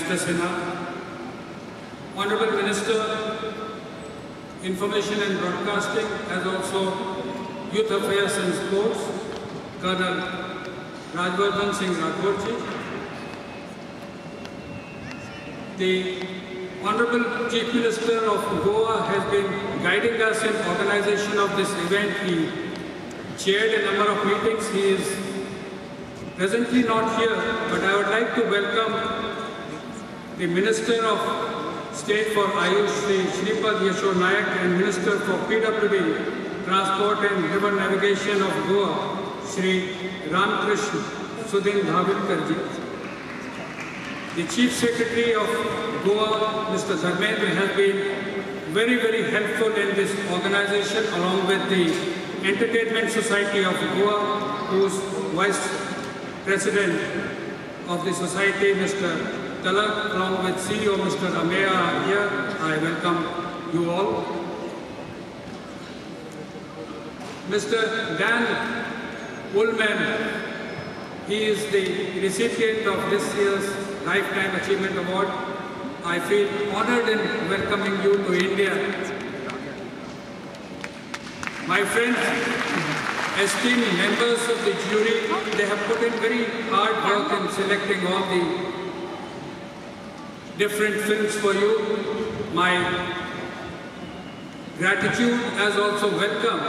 Barrister Sinha, Honorable Minister, Information and Broadcasting, as also Youth Affairs and Sports, Colonel Rajvardhan Singh Rathorji, the Honorable Chief Minister of Goa has been guiding us in organization of this event. He chaired a number of meetings. He is presently not here, but I would like to welcome the Minister of State for Ayush, Shri Shripad Yasho Nayak, and Minister for PWD, Transport and River Navigation of Goa, Shri Ramkrishna Sudhin Dhavilkarji. The Chief Secretary of Goa, Mr. Dharmendra, has been very, very helpful in this organization, along with the Entertainment Society of Goa, whose Vice President of the Society, Mr. Talak, along with CEO Mr. Ameya are here. I welcome you all. Mr. Dan Ullman, he is the recipient of this year's Lifetime Achievement Award. I feel honored in welcoming you to India. My friends, esteemed members of the jury, they have put in very hard work in selecting all the different films for you. My gratitude as also welcome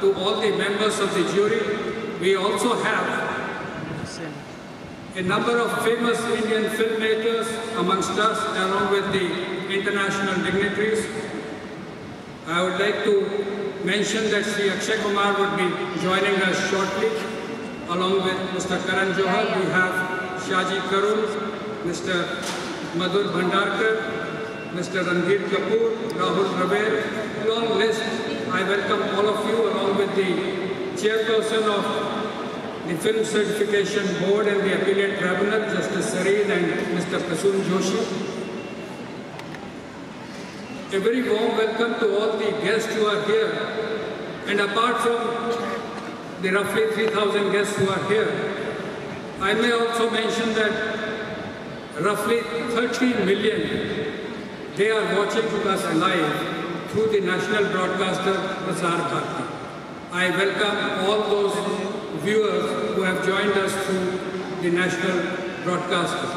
to all the members of the jury. We also have a number of famous Indian filmmakers amongst us, along with the international dignitaries. I would like to mention that Sri Akshay Kumar would be joining us shortly. Along with Mr. Karan Johar, we have Shaji Karul, Mr. Madhur Bhandarkar, Mr. Ranbir Kapoor, Rahul Raver, long list. I welcome all of you, along with the chairperson of the Film Certification Board and the Appellate Tribunal, Justice Sareen and Mr. Prasoon Joshi. A very warm welcome to all the guests who are here. And apart from the roughly 3,000 guests who are here, I may also mention that roughly 30 million, they are watching us live through the national broadcaster Prasar Bharati. I welcome all those viewers who have joined us through the national broadcaster.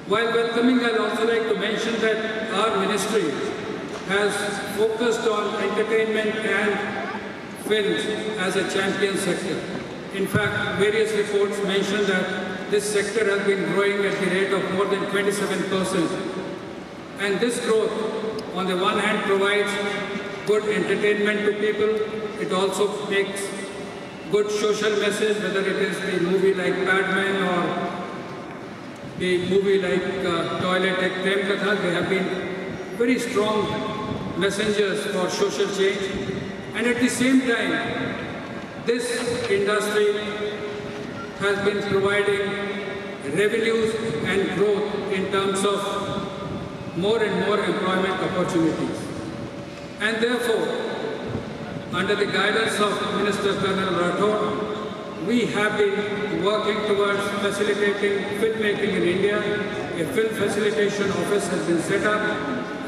While welcoming, I'd also like to mention that our ministry has focused on entertainment and films as a champion sector. In fact, various reports mention that this sector has been growing at the rate of more than 27%. And this growth, on the one hand, provides good entertainment to people. It also makes good social message, whether it is the movie like Padman or the movie like Toilet Ek Prem Katha. They have been very strong messengers for social change. And at the same time, this industry has been providing revenues and growth in terms of more and more employment opportunities. And therefore, under the guidance of Minister Colonel Rathore, we have been working towards facilitating filmmaking in India. A film facilitation office has been set up,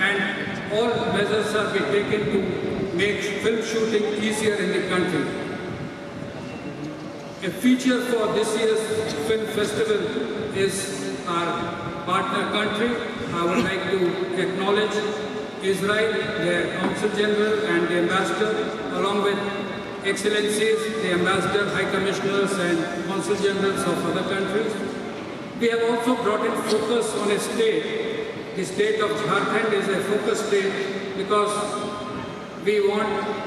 and all measures are being taken to make film shooting easier in the country. A feature for this year's film festival is our partner country. I would like to acknowledge Israel, their Consul General and the Ambassador, along with Excellencies, the Ambassador, High Commissioners and Consul Generals of other countries. We have also brought in focus on a state. The state of Jharkhand is a focus state because we want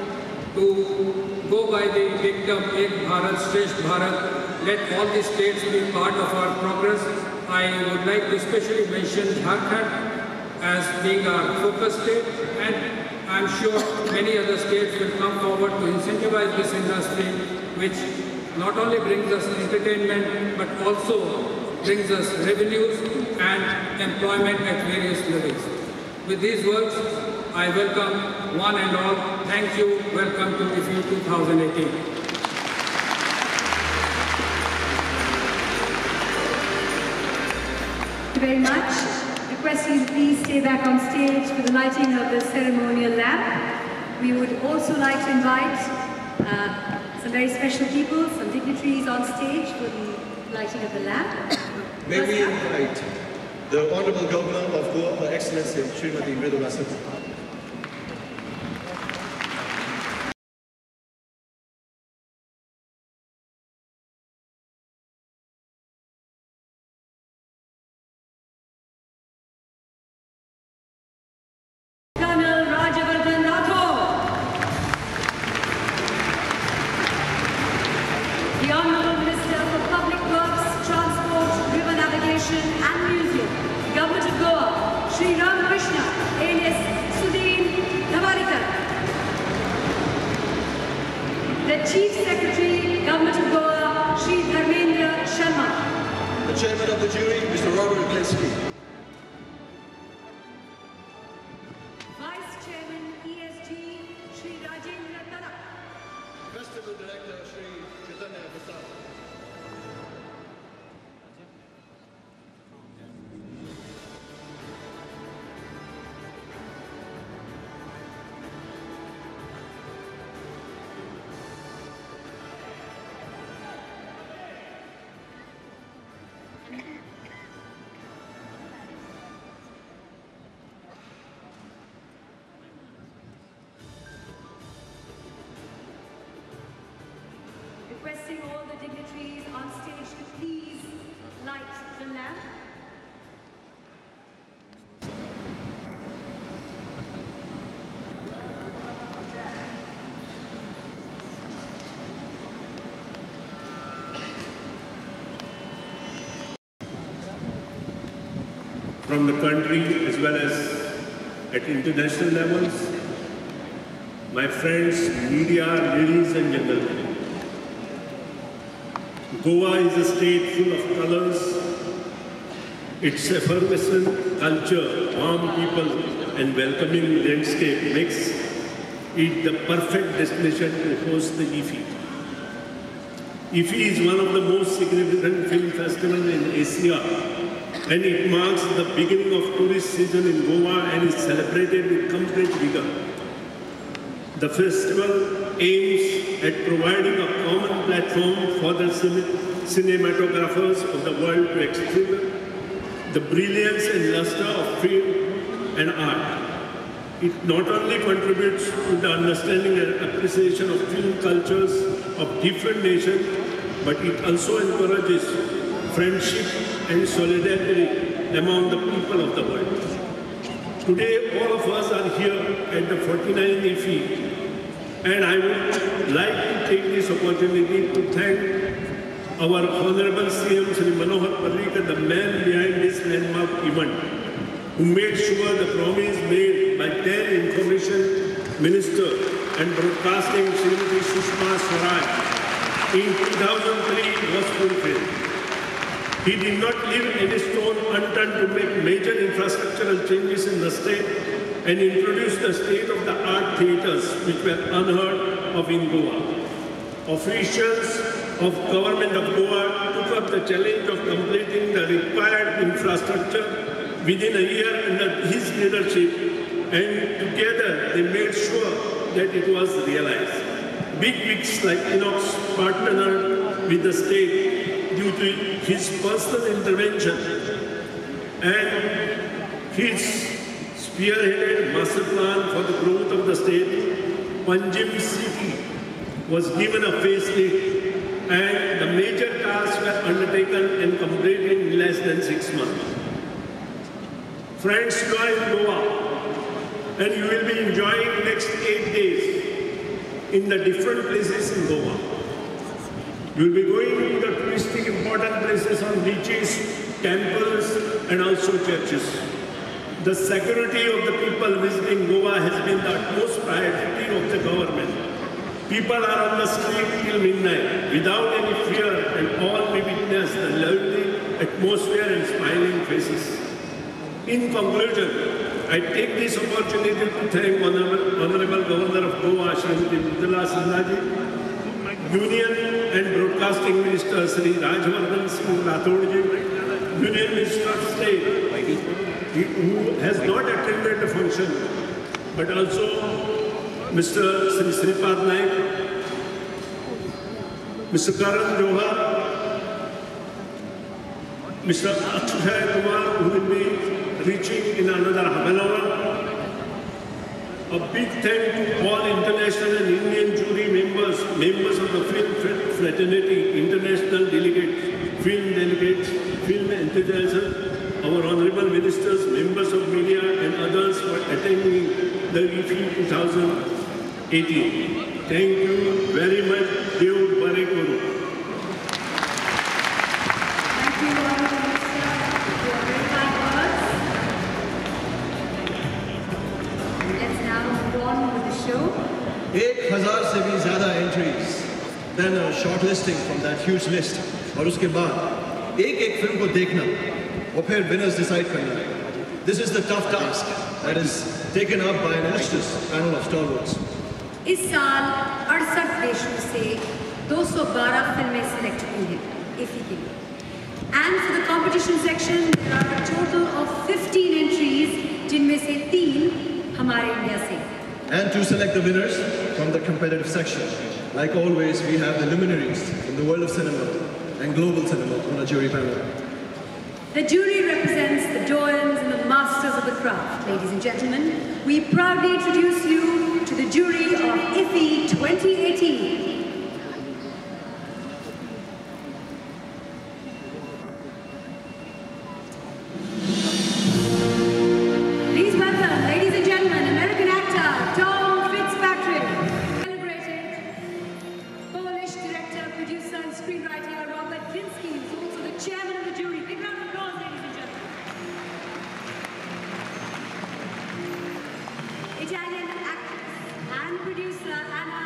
to go by the dictum Ek Bharat, Shresth Bharat. Let all the states be part of our progress. I would like to especially mention Jharkhand as being our focus state, and I'm sure many other states will come forward to incentivize this industry, which not only brings us entertainment, but also brings us revenues and employment at various levels. With these words, I welcome one and all. Thank you. Welcome to IFFI 2018. very much. Requesting you please stay back on stage for the lighting of the ceremonial lamp. We would also like to invite some very special people, some dignitaries on stage for the lighting of the lamp. May we invite the Honorable Governor of Goa, Her Excellency Srimati ViralBollywood. Requesting all the dignitaries on stage to please light the lamp. From the country as well as at international levels, my friends, media, ladies and gentlemen. Goa is a state full of colors. Its effervescent culture, warm people and welcoming landscape makes it the perfect destination to host the IFFI. IFFI is one of the most significant film festivals in Asia, and it marks the beginning of tourist season in Goa and is celebrated with complete vigor. The festival aims at providing a common platform for the cinematographers of the world to exhibit the brilliance and luster of film and art. It not only contributes to the understanding and appreciation of film cultures of different nations, but it also encourages friendship and solidarity among the people of the world. Today, all of us are here at the 49th IFFI, and I would like to take this opportunity to thank our Honorable CM Shri Manohar Parrikar, the man behind this landmark event, who made sure the promise made by then Information Minister and Broadcasting Srimati Sushma Swaraj in 2003 was fulfilled. He did not leave any stone unturned to make major infrastructural changes in the state and introduce the state-of-the-art theatres which were unheard of in Goa. Officials of Government of Goa took up the challenge of completing the required infrastructure within a year under his leadership, and together they made sure that it was realized. Big wigs like Inox partnered with the state due to his personal intervention, and his spearheaded master plan for the growth of the state. Panjim city was given a facelift, and the major tasks were undertaken and completed in less than 6 months. Friends, you are in Goa, and you will be enjoying next 8 days in the different places in Goa. You will be going to the touristic important places on beaches, temples, and also churches. The security of the people visiting Goa has been the utmost priority of the government. People are on the street till midnight without any fear, and all may witness the lovely atmosphere and smiling faces. In conclusion, I take this opportunity to thank Honorable Governor of Goa, Srimati ViralBollywood, Union and Broadcasting Minister Sri Rajvardhan Singh Rathod ji, Union Minister of State, who has not attended the function, but also Mr. Sripad Naik, Mr. Karan Johar, Mr. Akshay Kumar, who will be reaching in another half an hour. A big thank to all international and Indian jury members of the film fraternity, international delegates, film enthusiasts, our honorable ministers, members of media and others for attending the IFFI 2018. Thank you very much. Dev Bare Kuru. Thank you, Honorable Minister, for your very kind words. Let's now move on with the show. 1,000 से भी ज़्यादा entries, then a shortlisting from that huge list, और उसके बाद एक film को देखना, और फिर winners decide करना. This is the tough task that is taken up by an illustrious panel of stalwarts. इस साल 68 देशों से 212 फिल्में सेलेक्ट हुई हैं IFFI के लिए. And for the competition section, there are a total of 15 entries, जिनमें से 3 हमारे इंडिया से. And to select the winners from the competitive section, like always, we have the luminaries in the world of cinema and global cinema on a jury panel. The jury represents the doyens and the masters of the craft. Ladies and gentlemen, we proudly introduce you to the jury of IFFI 2018. Please welcome, ladies and gentlemen, American actor Tom Fitzpatrick, celebrated Polish director, producer and screenwriter Robert Linsky, who is also the chairman of the jury. Big round of applause, ladies and gentlemen. Italian actress and producer Anna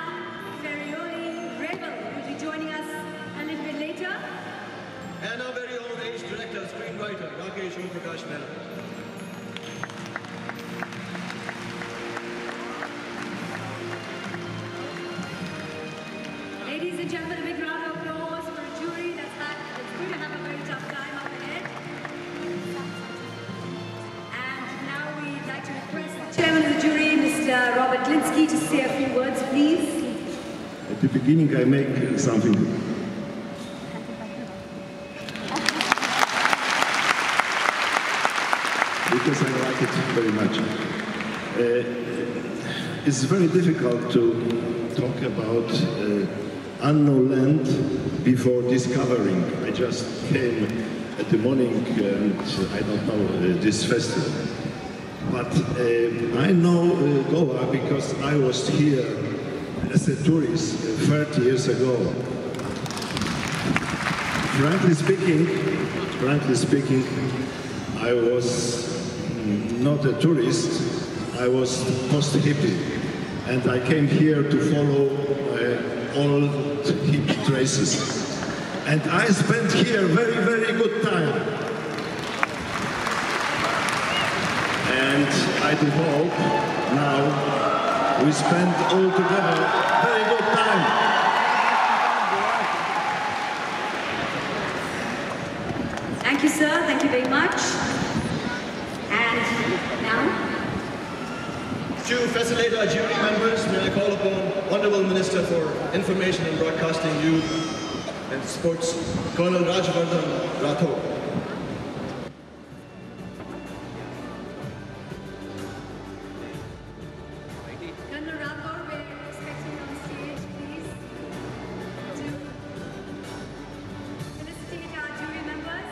Ferrioli-Rebel will be joining us a little bit later. And our very own age director, screenwriter, Rakesh Prakash Mehta. Ladies and gentlemen, a big round of applause for a jury that's going to have a very tough time up ahead. And now we'd like to request the chairman of the jury, Mr. Robert Linsky, to say a few words, please. At the beginning, I make something. Because I like it very much. It's very difficult to talk about unknown land before discovering. I just came at the morning and I don't know this festival. But I know Goa because I was here as a tourist 30 years ago. Frankly speaking, I was not a tourist, I was post-hippie. And I came here to follow old hippie traces. And I spent here very, very good time. And I do hope now we spend all together very good time. Thank you, sir. Thank you very much. And now, To facilitate our jury members, may I call upon Honorable Minister for Information and Broadcasting, Youth and Sports, Colonel Rajvardhan Rathore. Colonel Rathore, we're expecting on stage, please, to felicitate our jury members.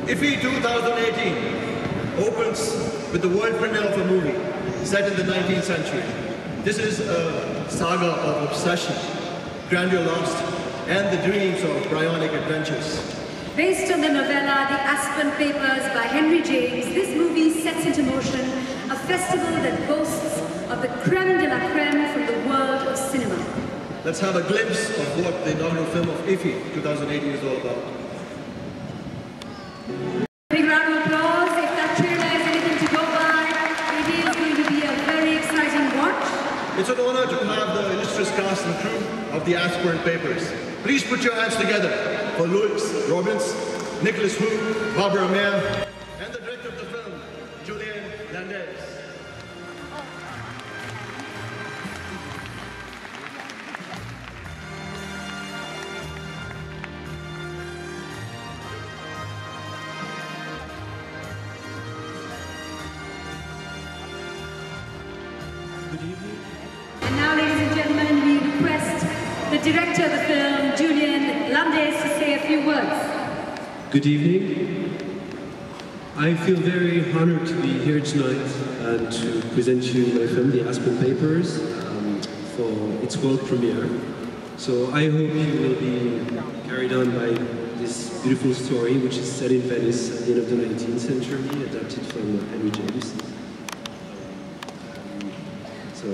IFFI 2018 opens with the world premiere of a movie set in the 19th century. This is a saga of obsession, grandeur lost, and the dreams of cryonic adventures. Based on the novella The Aspen Papers by Henry James, this movie sets into motion a festival that boasts of the creme de la creme from the world of cinema. Let's have a glimpse of what the inaugural film of IFFI 2018 is all about. Big round of applause. If that trailer is anything to go by, it is going to be a very exciting watch. It's an honor to have the illustrious cast and crew of the Aspen Papers. Please put your hands together for Louis Robbins, Nicholas Wu, Barbara Mayer, and the director of the film, Julian Landez. And now, ladies and gentlemen, we request the director of the film, Julian Landez, to say a few words. Good evening. I feel very honored to be here tonight and to present you my film, The Aspen Papers, for its world premiere. So I hope you will be carried on by this beautiful story, which is set in Venice at the end of the 19th century, adapted from Henry James. So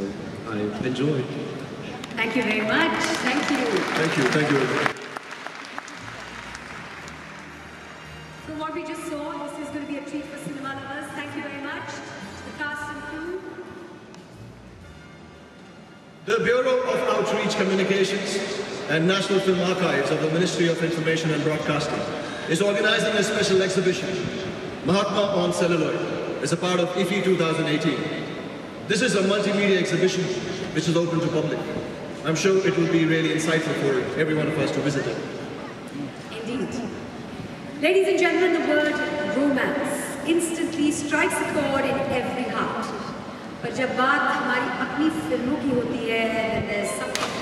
I enjoy. Thank you very much. Thank you. Thank you. Thank you. So what we just saw, this is going to be a treat for cinema lovers. Thank you very much to the cast and crew. The Bureau of Outreach Communications and National Film Archives of the Ministry of Information and Broadcasting is organizing a special exhibition, Mahatma on Celluloid, as a part of IFFI 2018. This is a multimedia exhibition which is open to public. I'm sure it will be really insightful for every one of us to visit it. Indeed. Ladies and gentlemen, the word romance instantly strikes a chord in every heart. But जब बात हमारी अपनी फिल्मों की होती है, then there's something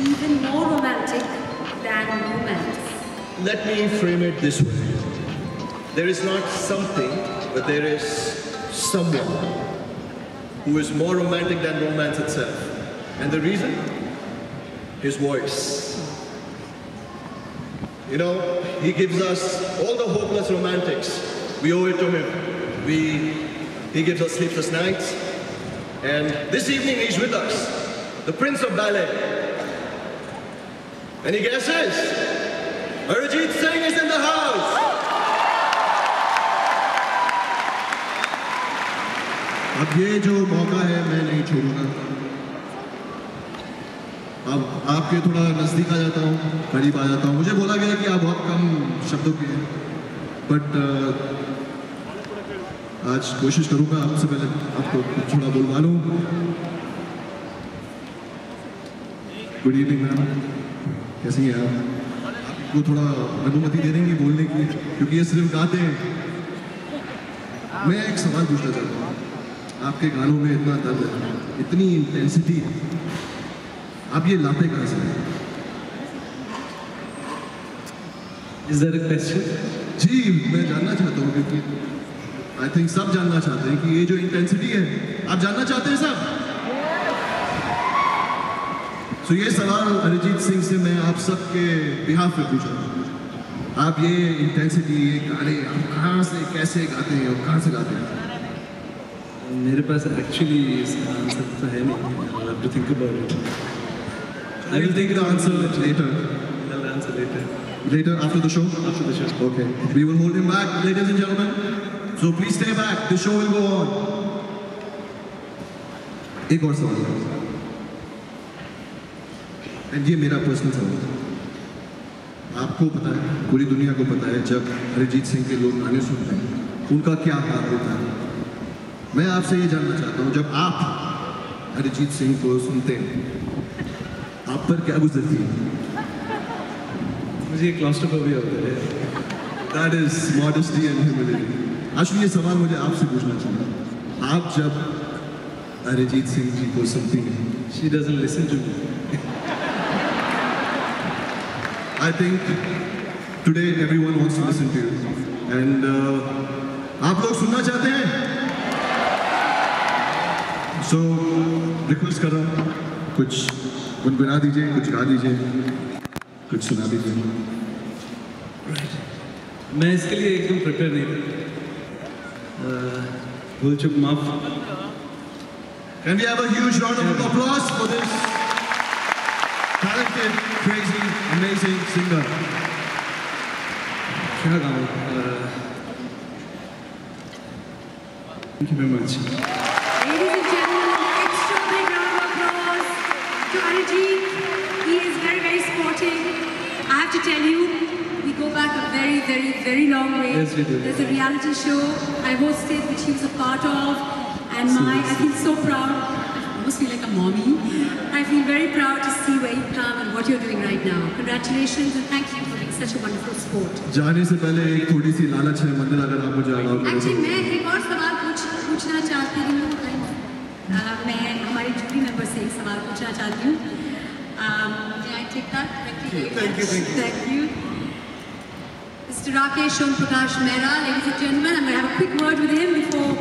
even more romantic than romance. Let me frame it this way. There is not something, but there is someone who is more romantic than romance itself. And the reason? His voice. You know, he gives us all the hopeless romantics. We owe it to him. He gives us sleepless nights. And this evening he's with us, the Prince of Ballet. Any guesses? Arijit Singh is in the house. अब ये जो मौका है मैं नहीं छोड़ूंगा। अब आपके थोड़ा नज़दीक आ जाता हूँ, करीब आ जाता हूँ। मुझे बोला गया कि आप बहुत कम शब्दों के हैं, बट आज कोशिश करूँगा आपसे पहले आपको थोड़ा बुलवा लूँ। गुड इवनिंग मैम, कैसी हैं आप? आपको थोड़ा अनुमति दे देंगे बोलने की, क्योंकि ये सिर्फ गाते हैं। मैं एक सवाल पूछना चाहता हूँ। आपके गानों में इतना दर्द है, इतनी इंटेंसिटी है, आप ये लाते कहाँ से हैं? Is that a question? जी, मैं जानना चाहता हूँ, क्योंकि आई थिंक सब जानना चाहते हैं कि ये जो इंटेंसिटी है, आप जानना चाहते हैं सब? तो ये सवाल अरिजीत सिंह से मैं आप सबके बिहाफ पे पूछा। आप ये इंटेंसिटी, ये गाने आप कहाँ से कैसे गाते हैं और कहाँ से गाते हैं? मेरे पास एक्चुअली इसका आंसर तो है नहीं। I'll have to think about it. I will take the answer later. I'll answer later. Later, after the show? After the show. Okay. We will hold him back, ladies and gentlemen. So please stay back. The show will go on. एक और सवाल। And ये मेरा personal सवाल है। आपको पता है, पूरी दुनिया को पता है, जब अरिजीत सिंह के लोग गाने सुनते हैं, उनका क्या हाल होता है। मैं आपसे ये जानना चाहता हूँ, जब आप अरिजीत सिंह को सुनते हैं, आप पर क्या गुजरती है? मुझे क्लॉस्ट्रोफोबिया होता है। That is modesty and humility. actually ये सवाल मुझे आपसे पूछना चाहिए। आप जब अरिजीत सिंह जी को सुनती हैं, She doesn't listen to me. I think today everyone wants to listen to you. And आप लोग सुनना चाहते हैं? सो रिक्वेस्ट कर रहा हूँ, कुछ गुनगुना दीजिए, कुछ गा दीजिए, कुछ सुना दीजिए। मैं इसके लिए एकदम प्रिपेयर नहीं था, भूल चुक माफ। Can we have a huge round of applause for this talented, crazy, amazing singer? क्या गाऊँ? Thank you very much. Ladies and gentlemen, extraordinary round of applause to Arijit. He is very, very sporting. I have to tell you, we go back a very, very, very long way. Yes, we do. There's a reality show I hosted, which he was a part of, and I feel so proud. I almost feel like a mommy. I feel very proud to see where you've come and what you're doing right now. Congratulations and thank you for being such a wonderful sport. जाने से पहले एक थोड़ी सी लालच है, मंदिर अगर आप मुझे अलाउ करें। Actually, मैं एक और सवाल पूछना चाहती हूँ। मैं हमारे जूरी मेंबर से एक सवाल पूछना चाहती हूँ। May I take that? Thank you. Mr. Rakesh Om Prakash Mehra, ladies and gentlemen, I'm going to have a quick word with him before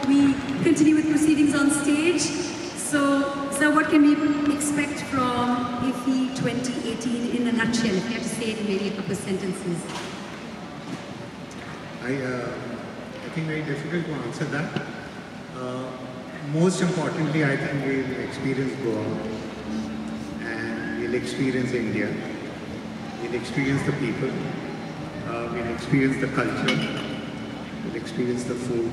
we continue with proceedings on stage. So, sir, what can we expect from IFFI 2018 in a nutshell? If you have to say it in maybe a couple of sentences. I think very difficult to answer that. Most importantly, I think we'll experience Goa and we'll experience India. We'll experience the people. We'll experience the culture. We'll experience the food.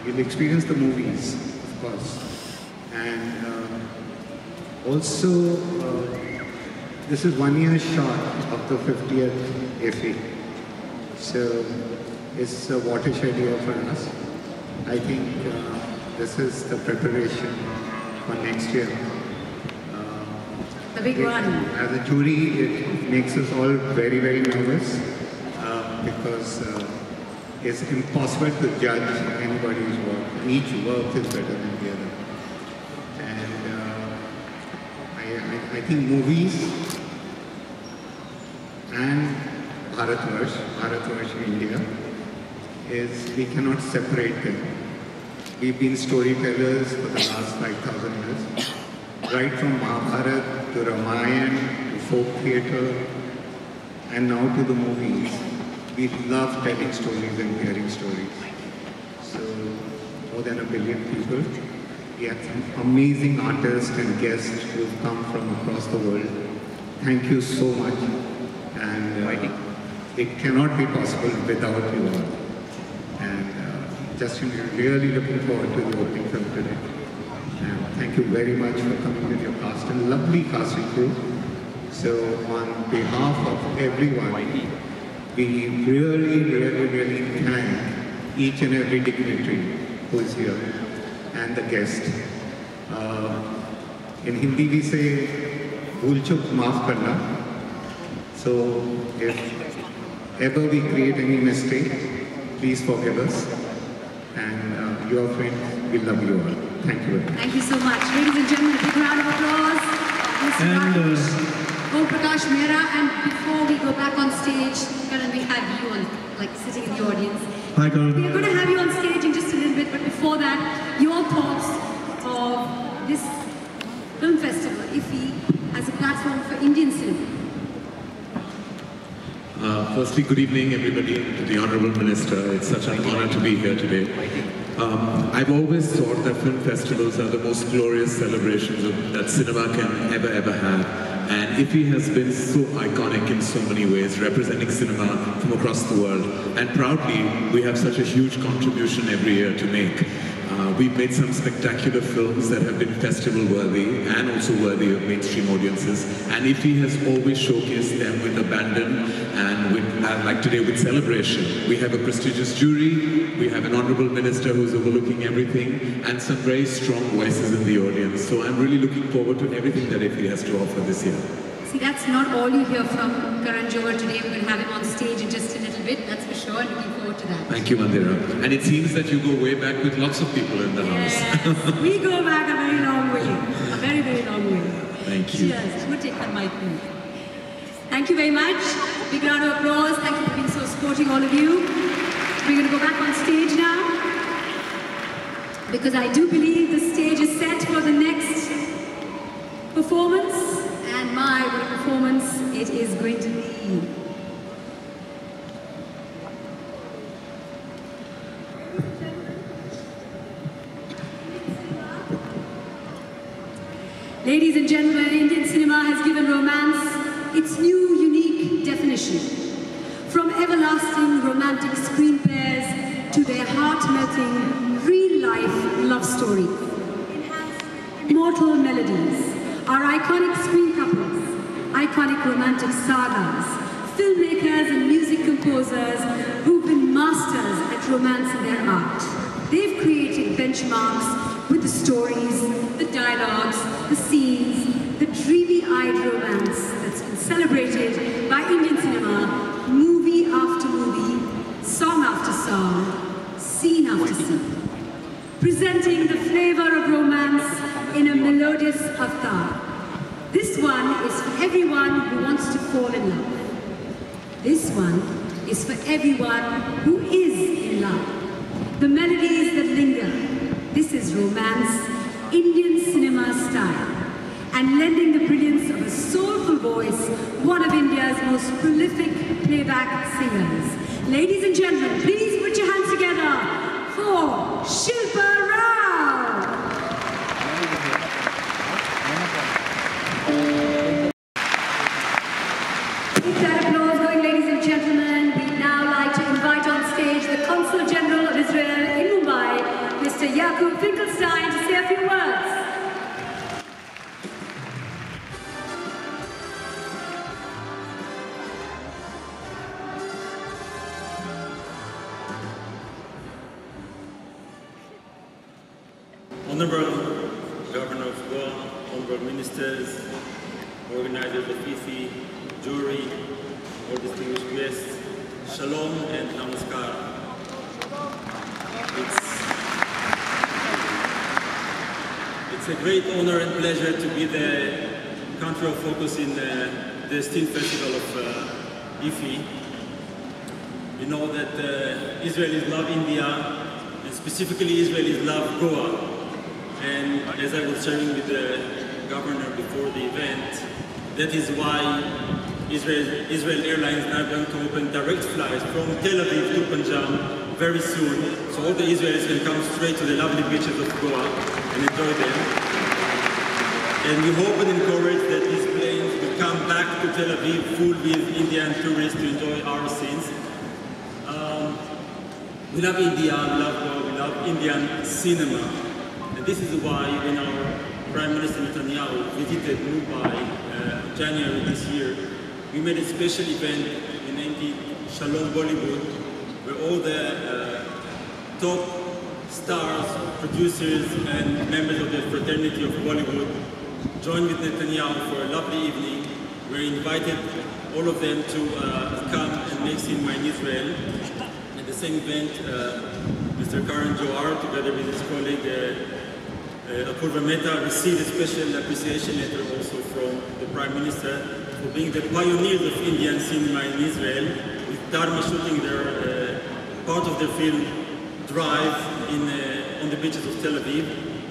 We'll experience the movies, of course. And also, this is 1 year short of the 50th IFFI. So, it's a watershed year for us. I think this is the preparation for next year. The big one. As a jury, it makes us all very, very nervous because it's impossible to judge anybody's work. Each work is better than the other. And I think movies and Bharatvarsh India, we cannot separate them. We've been storytellers for the last 5,000 years. Right from Mahabharata to Ramayana to folk theatre and now to the movies. We love telling stories and hearing stories. So, more than 1 billion people. We have some amazing artists and guests who have come from across the world. Thank you so much. And it cannot be possible without you all. And Justin, we're really looking forward to the opening film today. And thank you very much for coming with your cast and lovely casting crew. So on behalf of everyone, we really thank each and every dignitary who is here and the guest. In Hindi we say, "Bhool chuk maaf karna." So if ever we create any mistake, please forgive us. And your friends, we love you all. Thank you. Thank you so much. Ladies and gentlemen, a big round of applause. Mr. Om Prakash Mehra. And before we go back on stage, Karan, we have you on, sitting in the audience. Hi, Karan. We're going to have you on stage in just a little bit, but before that, your thoughts of this film festival, IFFI, as a platform for Indian cinema. Firstly, good evening, everybody, to the Honourable Minister. It's such an honour to be here today. I've always thought that film festivals are the most glorious celebrations that cinema can ever have. And IFFI has been so iconic in so many ways, representing cinema from across the world. And proudly, we have such a huge contribution every year to make. We've made some spectacular films that have been festival-worthy and also worthy of mainstream audiences. And IFFI has always showcased them with abandon and with, like today, with celebration. We have a prestigious jury, we have an honourable minister who's overlooking everything, and some very strong voices in the audience. So I'm really looking forward to everything that IFFI has to offer this year. See, that's not all you hear from Karan Johar today. We're going to have him on stage in just a little bit, that's for sure. Looking forward to that. Thank you, Mandira. And it seems that you go way back with lots of people in the house. Yes, we go back a very long way. A very, very long way. Thank you. Cheers. We'll take the mic. Thank you very much. Big round of applause. Thank you for being so sporting, all of you. We're going to go back on stage now, because I do believe the stage is set for the next performance, and my, what a performance it is going to be. Ladies and gentlemen, Indian cinema has given romance its new, unique definition. From everlasting romantic screen pairs to their heart-melting, real-life love story. Immortal melodies, our iconic screen couples, iconic romantic sagas, filmmakers and music composers who've been masters at romance in their art. They've created benchmarks with the stories, the dialogues, the scenes, the dreamy-eyed romance that's been celebrated by Indian cinema, movie after movie, song after song, scene after scene. Presenting the flavor of romance in a melodious avatar. This one is for everyone who wants to fall in love. This one is for everyone who is in love. The melodies that linger. This is romance, Indian cinema style, and lending the brilliance of a soulful voice, one of India's most prolific playback singers. Ladies and gentlemen, please put your hands together for Shilpa Rao. Keep that applause going, ladies and gentlemen. We'd now like to invite on stage the Consul General of Israel in Mumbai, Mr. Yaakov Finkelstein, to say a few words. Honorable Governor of Goa, Honorable Ministers, organizers of IFFI, jury, all distinguished guests, Shalom and Namaskar. It's a great honor and pleasure to be the country of focus in the esteemed festival of IFFI. You know that Israelis love India, and specifically Israelis love Goa. And as I was sharing with the governor before the event, that is why Israel Airlines now going to open direct flights from Tel Aviv to Punjab very soon, so all the Israelis can come straight to the lovely beaches of Goa and enjoy them. And we hope and encourage that these planes will come back to Tel Aviv full with Indian tourists to enjoy our scenes. We love India, we love Goa, we love Indian cinema. And this is why when our Prime Minister Netanyahu visited Mumbai in January this year, we made a special event we named it Shalom Bollywood, where all the top stars, producers and members of the fraternity of Bollywood joined with Netanyahu for a lovely evening. We invited all of them to come and make cinema in Israel. At the same event, Mr. Karan Johar, together with his colleague Apurva Mehta, received a special appreciation letter also from the Prime Minister for being the pioneers of Indian cinema in Israel, with Dharma shooting their part of their film Drive on the beaches of Tel Aviv.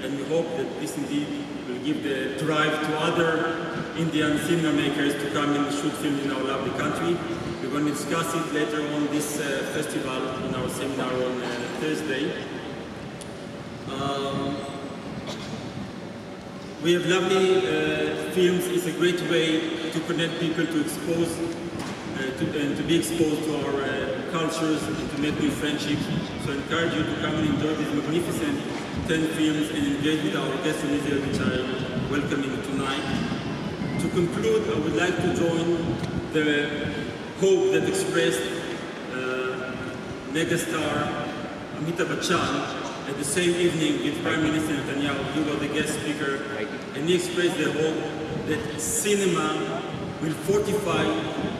And we hope that this indeed will give the drive to other Indian cinema makers to come and shoot film in our lovely country. We're going to discuss it later on this festival in our seminar on Thursday. We have lovely films. It's a great way to connect people, to expose, and to be exposed to our cultures and to make new friendships. So I encourage you to come and enjoy these magnificent 10 films and engage with our guests in Israel, which I am welcoming tonight. To conclude, I would like to join the hope that expressed megastar Amitabh Bachchan at the same evening with Prime Minister Netanyahu. He was the guest speaker, and he expressed the hope that cinema will fortify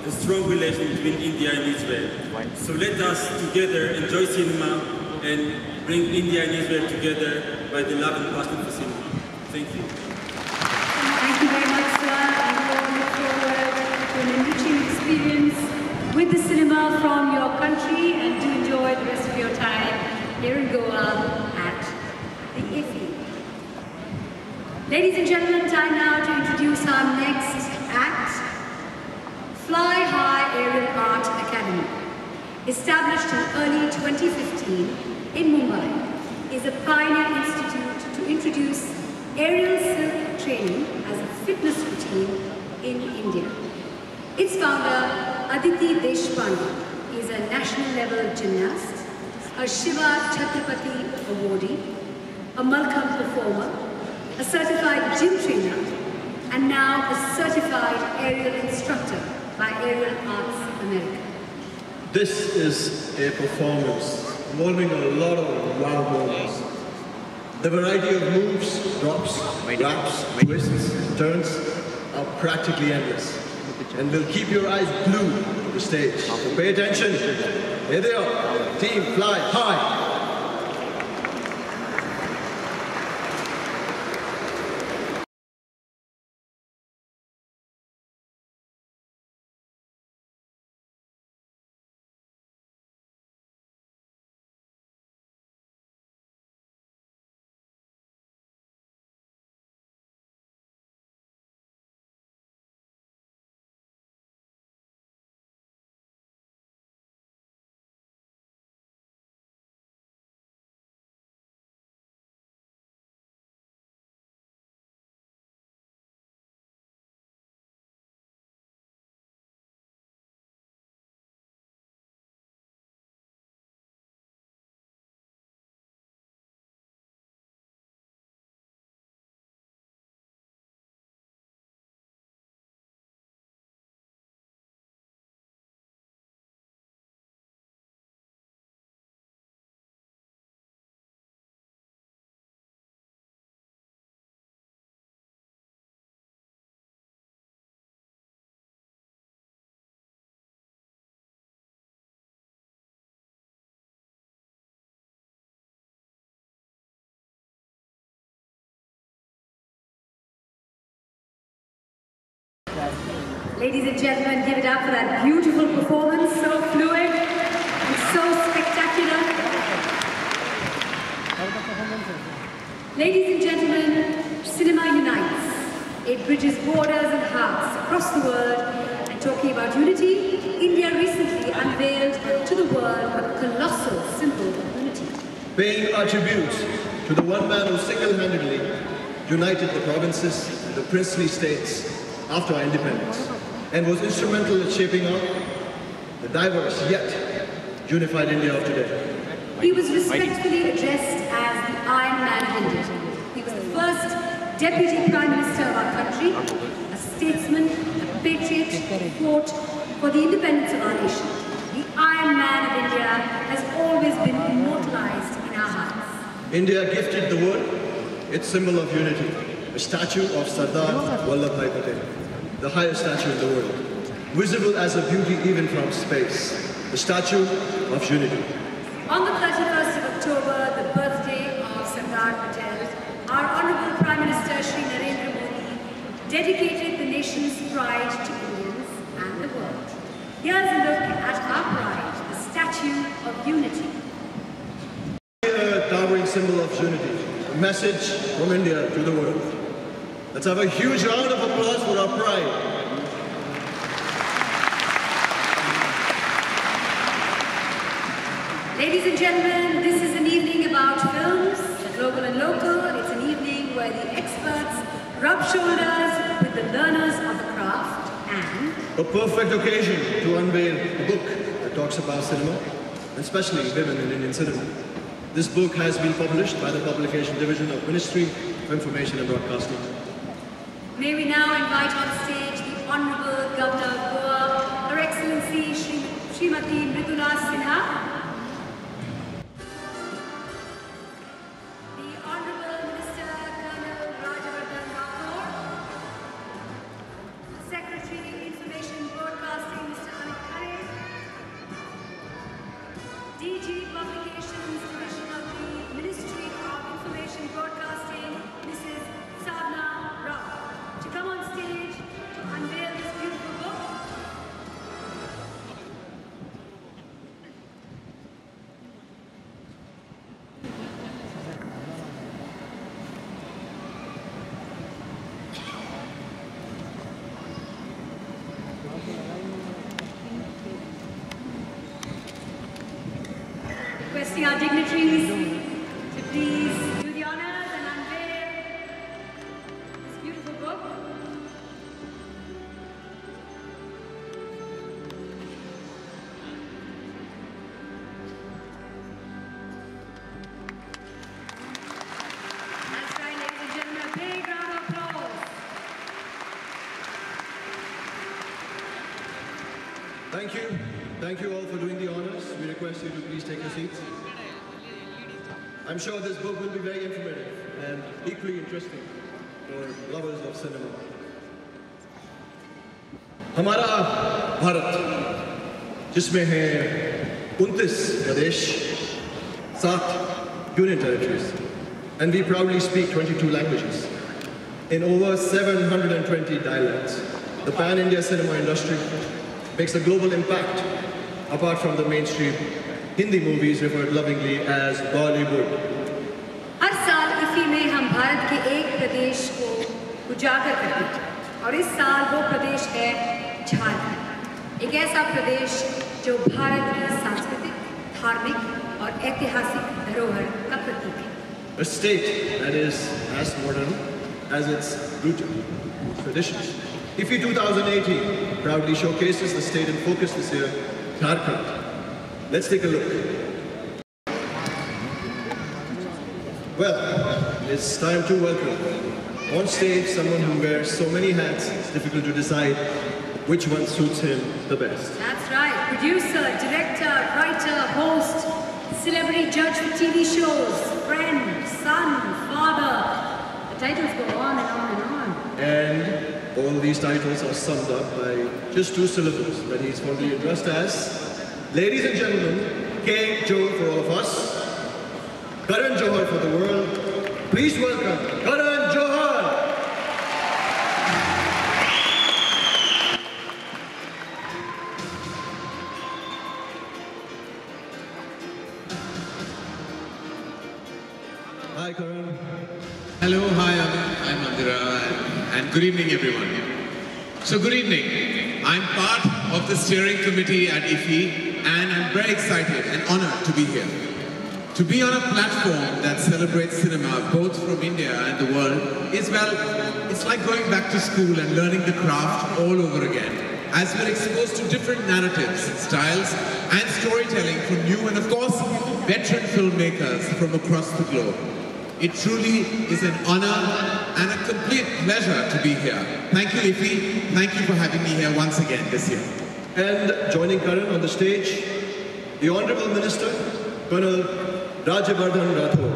the strong relation between India and Israel. So let us together enjoy cinema and bring India and Israel together by the love and passion for cinema. Thank you. Thank you very much, sir. We all look forward to an enriching experience with the cinema from your country and do enjoy the rest of your time here in Goa at the IFFI. Ladies and gentlemen, time now to introduce our next act, Fly High Aerial Art Academy. Established in early 2015 in Mumbai, is a pioneer institute to introduce aerial silk training as a fitness routine in India. Its founder, Aditi Deshpande, is a national level gymnast, a Shiva Chhatrapati awardee, a Malkham performer, a certified gym trainer, and now a certified aerial instructor by Aerial Arts America. This is a performance involving a lot of wow moments. The variety of moves, drops, wraps, twists, turns are practically endless and will keep your eyes glued to the stage. So pay attention. Here they are. Team Fly High. Ladies and gentlemen, give it up for that beautiful performance, so fluid and so spectacular. Ladies and gentlemen, cinema unites. It bridges borders and hearts across the world. And talking about unity, India recently unveiled to the world a colossal symbol of unity. Paying our tribute to the one man who single-handedly united the provinces and the princely states after our independence, and was instrumental in shaping up the diverse yet unified India of today. He was respectfully addressed as the Iron Man of India. He was the first Deputy Prime Minister of our country, a statesman, a patriot, who fought for the independence of our nation. The Iron Man of India has always been immortalized in our hearts. India gifted the world its symbol of unity, a statue of Sardar Vallabhbhai Patel, the highest statue in the world, visible as a beauty even from space, the Statue of Unity. On the 31st of October, the birthday of Sardar Patel, our Honourable Prime Minister Shri Narendra Modi dedicated the nation's pride to Indians and the world. Here's a look at our pride, the Statue of Unity. A towering symbol of unity, a message from India to the world. Let's have a huge round of applause for our pride. Ladies and gentlemen, this is an evening about films, global and local. It's an evening where the experts rub shoulders with the learners of the craft and... A perfect occasion to unveil a book that talks about cinema, and especially women in Indian cinema. This book has been published by the Publication Division of Ministry of Information and Broadcasting. May we now invite on stage the Honourable Governor of Goa, Her Excellency Srimati Mridula Sinha, the Honourable Minister Colonel Rajavardhan Rathore, the Secretary Information Broadcasting Mr. Amit Khare, DG Publications Division of the Ministry of Information Broadcasting Mrs. Sadhna Rao. To come on stage to unveil this beautiful book, requesting our dignitaries to please do the honors and unveil this beautiful book. That's right, ladies and gentlemen, a big round of applause. Thank you. Thank you all for doing the honors. We request you to please take your seats. I'm sure this book will be very informative and equally interesting for lovers of cinema. हमारा भारत जिसमें है 29 प्रदेश, 7 union territories, and we proudly speak 22 languages in over 720 dialects. The pan-India cinema industry makes a global impact apart from the mainstream Hindi movies referred lovingly as Bollywood. हर साल IFFI में हम भारत के एक प्रदेश को उजागर करते हैं और इस साल वो प्रदेश है झारखंड, एक ऐसा प्रदेश जो भारत की सांस्कृतिक, धार्मिक और ऐतिहासिक धरोहर का प्रतीक है. A state that is as modern as its rooted traditions. IFFI 2018 proudly showcases the state in focus this year, Jharkhand. Let's take a look. Well, it's time to welcome on stage someone who wears so many hats, it's difficult to decide which one suits him the best. That's right. Producer, director, writer, host, celebrity judge for TV shows, friend, son, father. The titles go on and on and on. And all these titles are summed up by just 2 syllables that he's fondly addressed as, ladies and gentlemen, K. Joe for all of us, Karan Johar for the world. Please welcome Karan Johar. Hi, Karan. Hello, hi, I'm Mandira, and good evening, everyone. So, good evening. I'm part of the steering committee at IFFI, and I'm very excited and honored to be here. To be on a platform that celebrates cinema, both from India and the world, is, well, it's like going back to school and learning the craft all over again, as we're exposed to different narratives, styles, and storytelling from new and, of course, veteran filmmakers from across the globe. It truly is an honor and a complete pleasure to be here. Thank you, IFFI. Thank you for having me here once again this year. And joining Karan on the stage, the Honorable Minister, Colonel Rajyavardhan Rathore.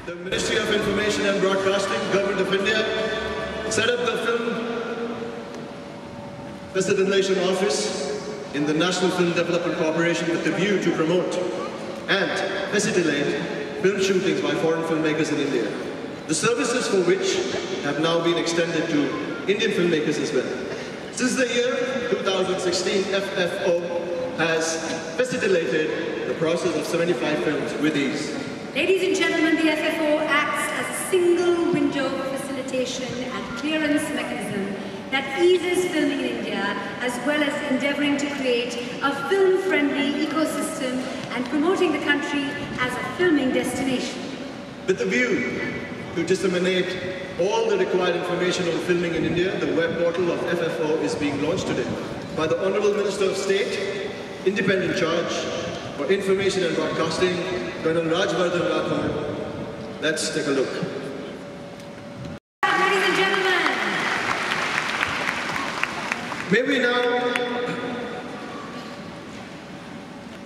The Ministry of Information and Broadcasting, Government of India, set up the Film Facilitation Office in the National Film Development Corporation with the view to promote and facilitate film shootings by foreign filmmakers in India. The services for which have now been extended to Indian filmmakers as well. Since the year 2016, FFO has facilitated the process of 75 films with ease. Ladies and gentlemen, the FFO acts as a single window facilitation and clearance mechanism that eases filming in India, as well as endeavoring to create a film-friendly ecosystem and promoting the country as a filming destination. With the view to disseminate all the required information on filming in India, the web portal of FFO is being launched today by the Honorable Minister of State, Independent Charge for Information and Broadcasting, Colonel Rajyavardhan Rathore. Let's take a look. Ladies and gentlemen, may we now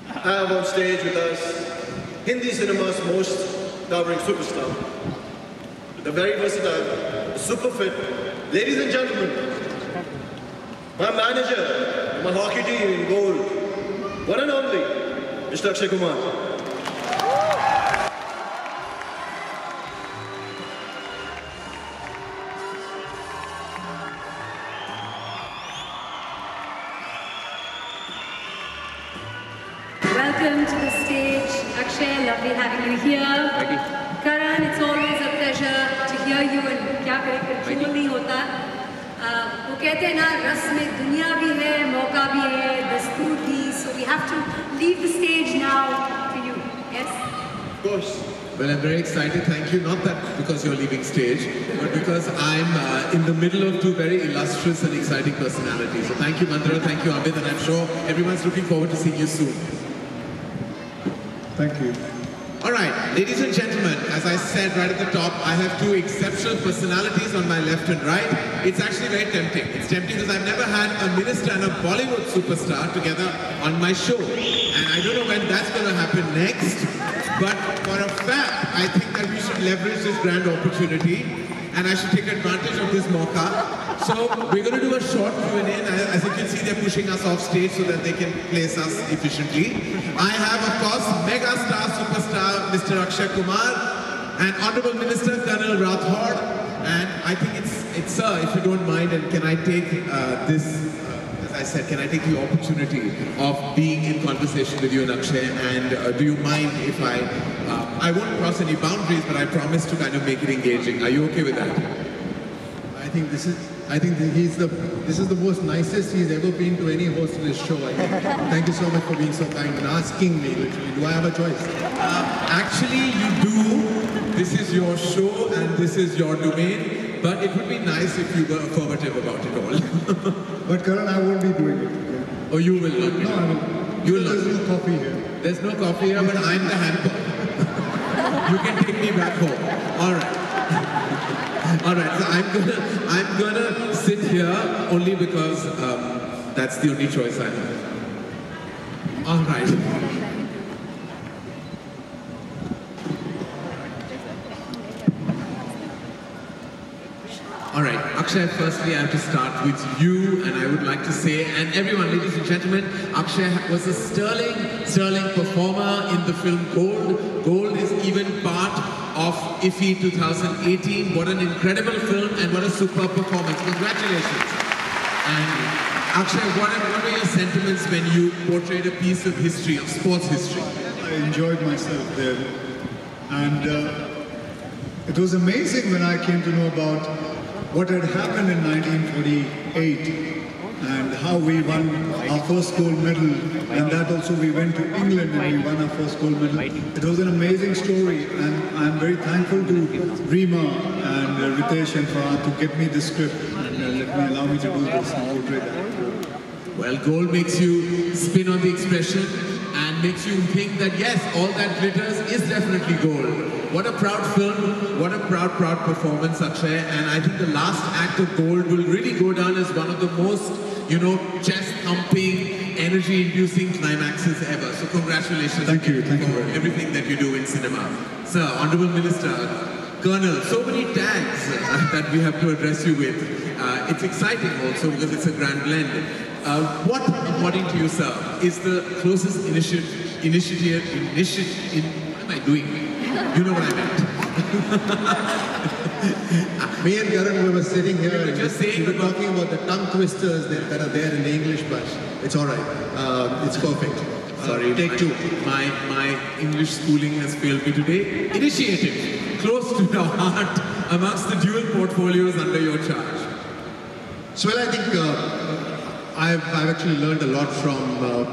have on stage with us Hindi cinema's most towering superstar, the very versatile, super fit, ladies and gentlemen, my manager, my hockey team in gold, one and only, Mr. Akshay Kumar. welcome to the stage. Akshay, lovely having you here. Thank you. Karan, it's always a pleasure to hear you and क्या करें, control नहीं होता। वो कहते हैं ना, रस में दुनिया भी है, मौका भी है, दस्तूर भी, so we have to leave the stage now to you. Yes? Of course. Well, I'm very excited. Thank you. Not that because you're leaving stage, but because I'm in the middle of two very illustrious and exciting personalities. So thank you, Mandra. Thank you, Amit. And I'm sure everyone's looking forward to seeing you soon. Thank you. All right, ladies and gentlemen, as I said right at the top, I have two exceptional personalities on my left and right. It's actually very tempting. It's tempting because I've never had a minister and a Bollywood superstar together on my show. And I don't know when that's going to happen next. But for a fact, I think that we should leverage this grand opportunity and I should take advantage of this mauka. So we're going to do a short Q&A, and as you can see, they're pushing us off stage so that they can place us efficiently. I have, of course, mega star superstar Mr. Akshay Kumar and Honorable Minister Karan Johar. And I think it's sir, if you don't mind, and can I take this, as I said, can I take the opportunity of being in conversation with you and Akshay, and do you mind if I won't cross any boundaries, but I promise to kind of make it engaging. Are you okay with that? I think this is the most nicest he's ever been to any host of this show. I think. Thank you so much for being so kind and asking me, literally. Do I have a choice? Actually, you do. This is your show and this is your domain. But it would be nice if you were affirmative about it all. But Karan, I won't be doing it. Oh, you will not be. No, I will. You will not. There's no coffee here. There's no coffee here, but I'm the hamper. You can take me back home. All right. All right, so I'm gonna sit here only because that's the only choice I have. All right. All right, Akshay, firstly I have to start with you, and I would like to say, and everyone, ladies and gentlemen, Akshay was a sterling performer in the film Gold. Gold is even part of IFFI 2018. What an incredible film and what a superb performance. Congratulations. And Akshay, what were your sentiments when you portrayed a piece of history, of sports history? I enjoyed myself there. And it was amazing when I came to know about what had happened in 1948 and how we won our first gold medal, and that also we went to England and we won our first gold medal. It was an amazing story, and I'm very thankful to Rima and Ritesh and Farhan to get me the script and allow me to do this and portray that. Well, gold makes you spin on the expression and makes you think that yes, all that glitters is definitely gold. What a proud film, what a proud performance, Akshay, and I think the last act of Gold will really go down as one of the most, chest-thumping, energy-inducing climaxes ever. So congratulations. Thank you for everything that you do in cinema. Sir, Honorable Minister, Colonel, so many tags that we have to address you with. It's exciting also because it's a grand blend. What, according to you, sir, is the closest initiative, what am I doing? You know what I meant. Me and Karan, we were sitting here and we were talking about the tongue twisters that are there in the English, but it's all right. It's perfect. Sorry, take two. My English schooling has failed me today. Initiative, close to your heart amongst the dual portfolios under your charge. So, well, I think I've actually learned a lot from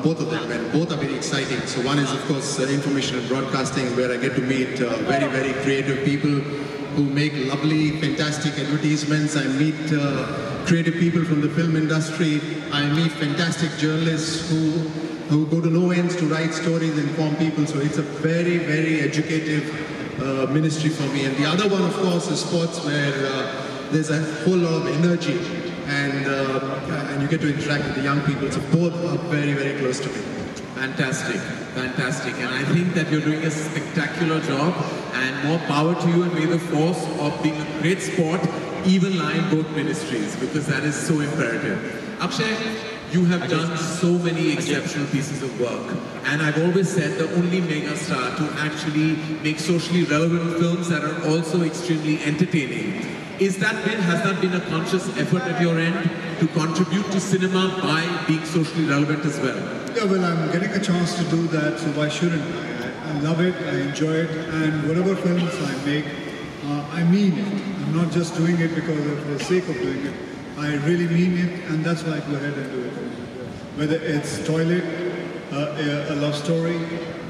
both of them, and both are very exciting. So one is, of course, information and broadcasting, where I get to meet very, very creative people who make lovely, fantastic advertisements. I meet creative people from the film industry. I meet fantastic journalists who go to no ends to write stories, inform people. So it's a very, very educative ministry for me. And the other one, of course, is sports, where there's a whole lot of energy. And you get to interact with the young people. So both are very, very close to me. Fantastic, fantastic. And I think that you're doing a spectacular job, and more power to you, and may the force of being a great sport even lie in both ministries, because that is so imperative. Akshay, you have done so many exceptional pieces of work, and I've always said the only megastar to actually make socially relevant films that are also extremely entertaining. Has that been a conscious effort at your end to contribute to cinema by being socially relevant as well? Yeah, well, I'm getting a chance to do that, so why shouldn't I? I love it, I enjoy it, and whatever films I make, I mean it. I'm not just doing it because of the sake of doing it. I really mean it, and that's why I go ahead and do it. Whether it's Toilet, a love story,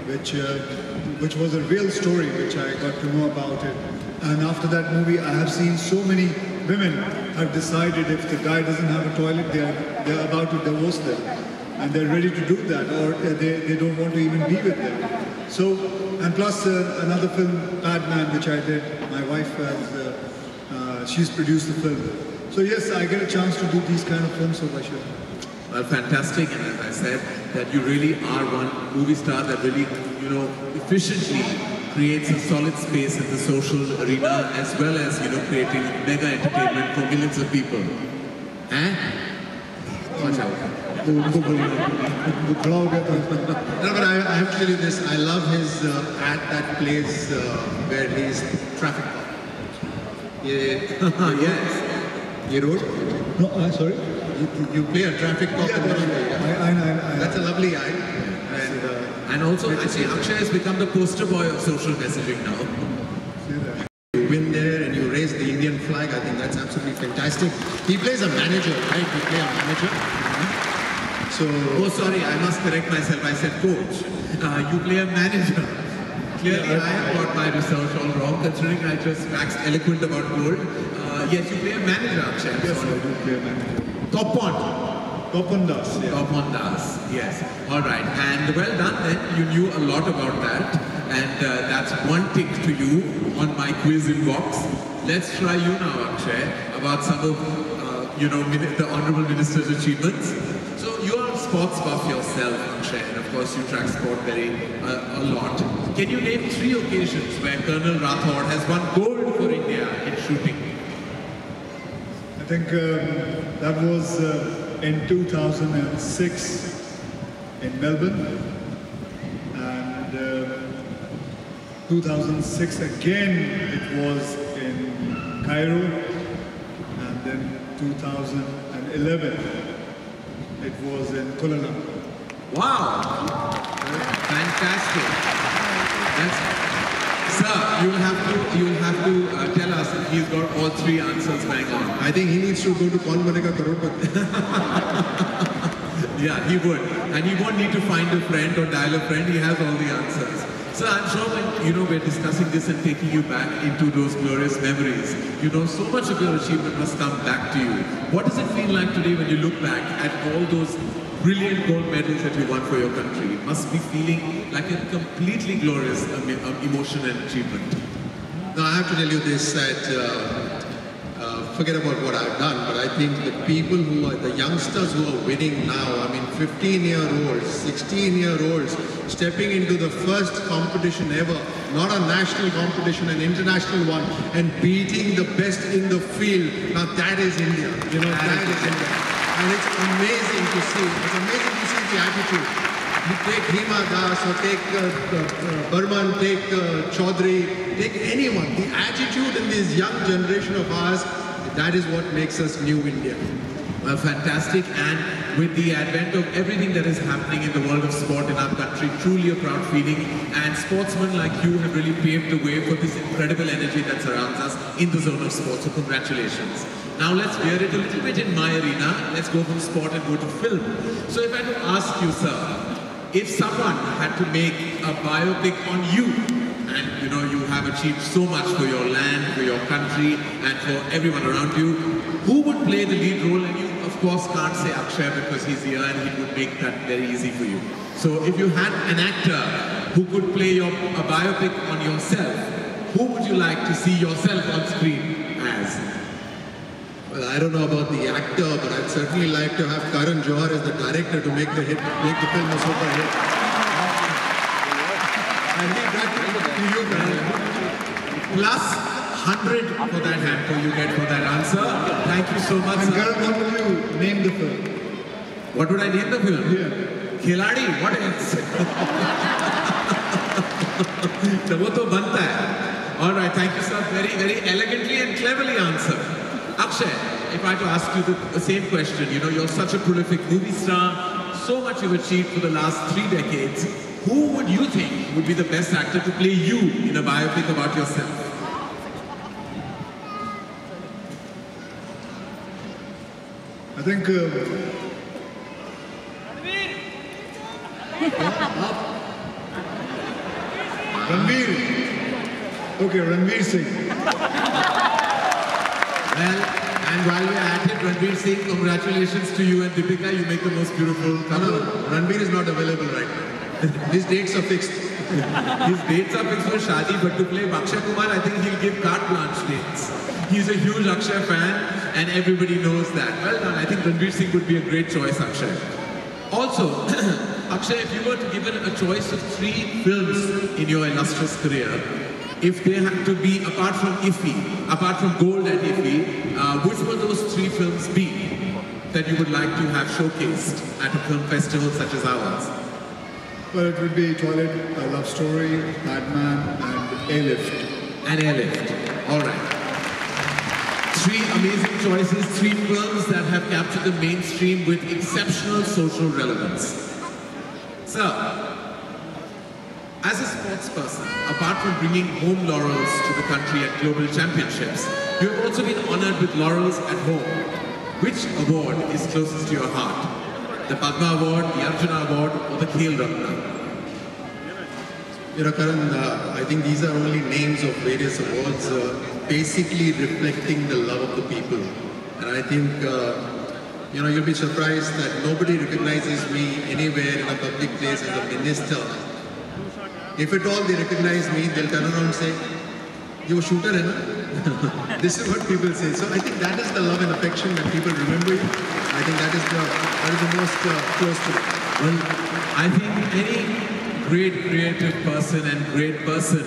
which was a real story, which I got to know about it. And after that movie, I have seen so many women have decided if the guy doesn't have a toilet, they're about to divorce them. And they're ready to do that, or they don't want to even be with them. So, and plus another film, Bad Man, which I did. My wife has, she's produced the film. So yes, I get a chance to do these kind of films, so I should. Well, fantastic, and as I said, that you really are one movie star that really, you know, efficiently creates a solid space in the social arena, as well as, you know, creating mega entertainment for millions of people. Eh? Watch out. No, but I have to tell you this. I love his ad that plays where he's traffic cop. Yes. You wrote? No, I'm sorry. You play a traffic cop. I That's a lovely eye. And also, actually, Akshay has become the poster boy of social messaging now. You win there and you raise the Indian flag. I think that's absolutely fantastic. He plays a manager, right? You play a manager. So, oh, sorry, I must correct myself. I said coach. You play a manager. Clearly, I have got my research all wrong, considering I just waxed eloquent about gold. Yes, you play a manager, Akshay. Yes, I do play a manager. Topon. Topon Das, yeah. Topon Das, yes. All right, and well done then. You knew a lot about that. And that's one tick to you on my quiz inbox. Let's try you now, Akshay, about some of, you know, the Honourable Minister's achievements. So you are a sports buff yourself, Akshay, and of course you track sport very a lot. Can you name 3 occasions where Colonel Rathod has won gold for India in shooting? I think that was in 2006 in Melbourne, and 2006 again it was in Cairo, and then 2011 it was in Kuala Lumpur. Wow! Fantastic. Sir, you'll have to tell us if he's got all 3 answers bang on. I think he needs to go to Kaun Banega Crorepati. Yeah, he would. And he won't need to find a friend or dial a friend. He has all the answers. So I'm sure when, you know, we're discussing this and taking you back into those glorious memories, you know, so much of your achievement must come back to you. What does it feel like today when you look back at all those brilliant gold medals that you won for your country? It must be feeling like a completely glorious emotion and achievement. Now, I have to tell you this, that forget about what I've done, but I think the people who are, the youngsters who are winning now, I mean 15-year-olds, 16-year-olds, stepping into the first competition ever, not a national competition, an international one, and beating the best in the field. Now that is India, you know, that is India. And it's amazing to see, it's amazing to see the attitude. You take Hima Das or take Burman, take Chaudhary, take anyone, the attitude in this young generation of ours, that is what makes us new India. Well, fantastic. And with the advent of everything that is happening in the world of sport in our country, truly a proud feeling. And sportsmen like you have really paved the way for this incredible energy that surrounds us in the zone of sport. So congratulations. Now let's veer it a little bit in my arena. Let's go from sport and go to film. So if I could ask you, sir, if someone had to make a biopic on you, and you know you have achieved so much for your land, for your country, and for everyone around you, who would play the lead role? And you, of course, can't say Akshay because he's here and he would make that very easy for you. So if you had an actor who could play a biopic on yourself, who would you like to see yourself on screen as? Well, I don't know about the actor, but I'd certainly like to have Karan Johar as the director to make the film a super hit. And leave that to you, man. Plus 100 for that hamper you get for that answer. Thank you so much, and sir. Karan, what would you name the film? What would I name the film? Yeah. Khiladi, what else? So wo to banta hai. All right, thank you, sir. Very, very elegantly and cleverly answered. Akshay, if I had to ask you the same question, you know, you're such a prolific movie star, so much you've achieved for the last 3 decades. Who would you think would be the best actor to play you in a biopic about yourself? I think Ranveer. Okay, Ranveer Singh. Well, and while we're at it, Ranveer Singh, congratulations to you and Deepika. You make the most beautiful couple. Ranveer is not available right now. His dates are fixed. His dates are fixed for Shadi, but to play Akshay Kumar, I think he'll give carte blanche dates. He's a huge Akshay fan, and everybody knows that. Well done. I think Ranveer Singh would be a great choice, Akshay. Also, Akshay, if you were to give it a choice of 3 films in your illustrious career, if they had to be, apart from IFFI, apart from Gold at IFFI, which would those 3 films be that you would like to have showcased at a film festival such as ours? Well, it would be Toilet, A Love Story, Batman, and Airlift. And Airlift. All right. 3 amazing choices, 3 films that have captured the mainstream with exceptional social relevance. So, as a sports person, apart from bringing home laurels to the country at global championships, you have also been honored with laurels at home. Which award is closest to your heart? The Padma Award, the Arjuna Award, or the Khel Ratna? You know, Karan, I think these are only names of various awards, basically reflecting the love of the people. And I think, you know, you'll be surprised that nobody recognizes me anywhere in a public place as a minister. If at all they recognize me, they'll turn around and say, "You're a shooter, hai na?" This is what people say. So I think that is the love and affection that people remember you. I think that is the most close to it. Well, I think any great creative person and great person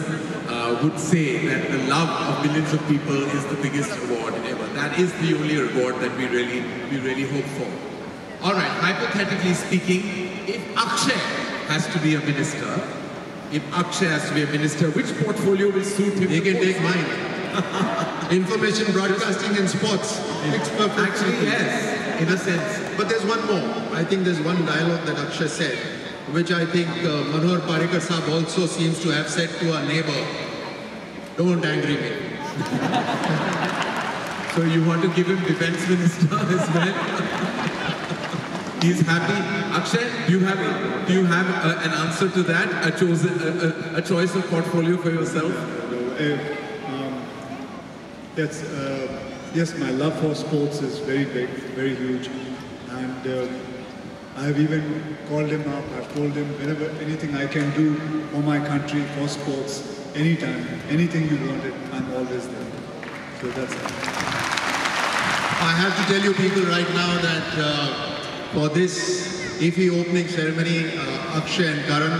would say that the love of millions of people is the biggest award ever. That is the only reward that we really hope for. All right, hypothetically speaking, if Akshay has to be a minister, which portfolio will suit him? He can take mine. Information broadcasting and sports. It's perfect. Actually, yes, in a sense. But there's one more. I think there's one dialogue that Akshay said, which I think Manohar Parrikar Saab also seems to have said to our neighbor, "Don't angry me." So you want to give him defense minister as well? He's happy. Akshay, do you have an answer to that? A choice of portfolio for yourself? Yes, my love for sports is very big, very huge, and I've even called him up. I've told him whenever anything I can do for my country, for sports, anytime, anything you wanted, I'm always there. So that's it. I have to tell you people right now that for this IFFI opening ceremony, Akshay and Karan,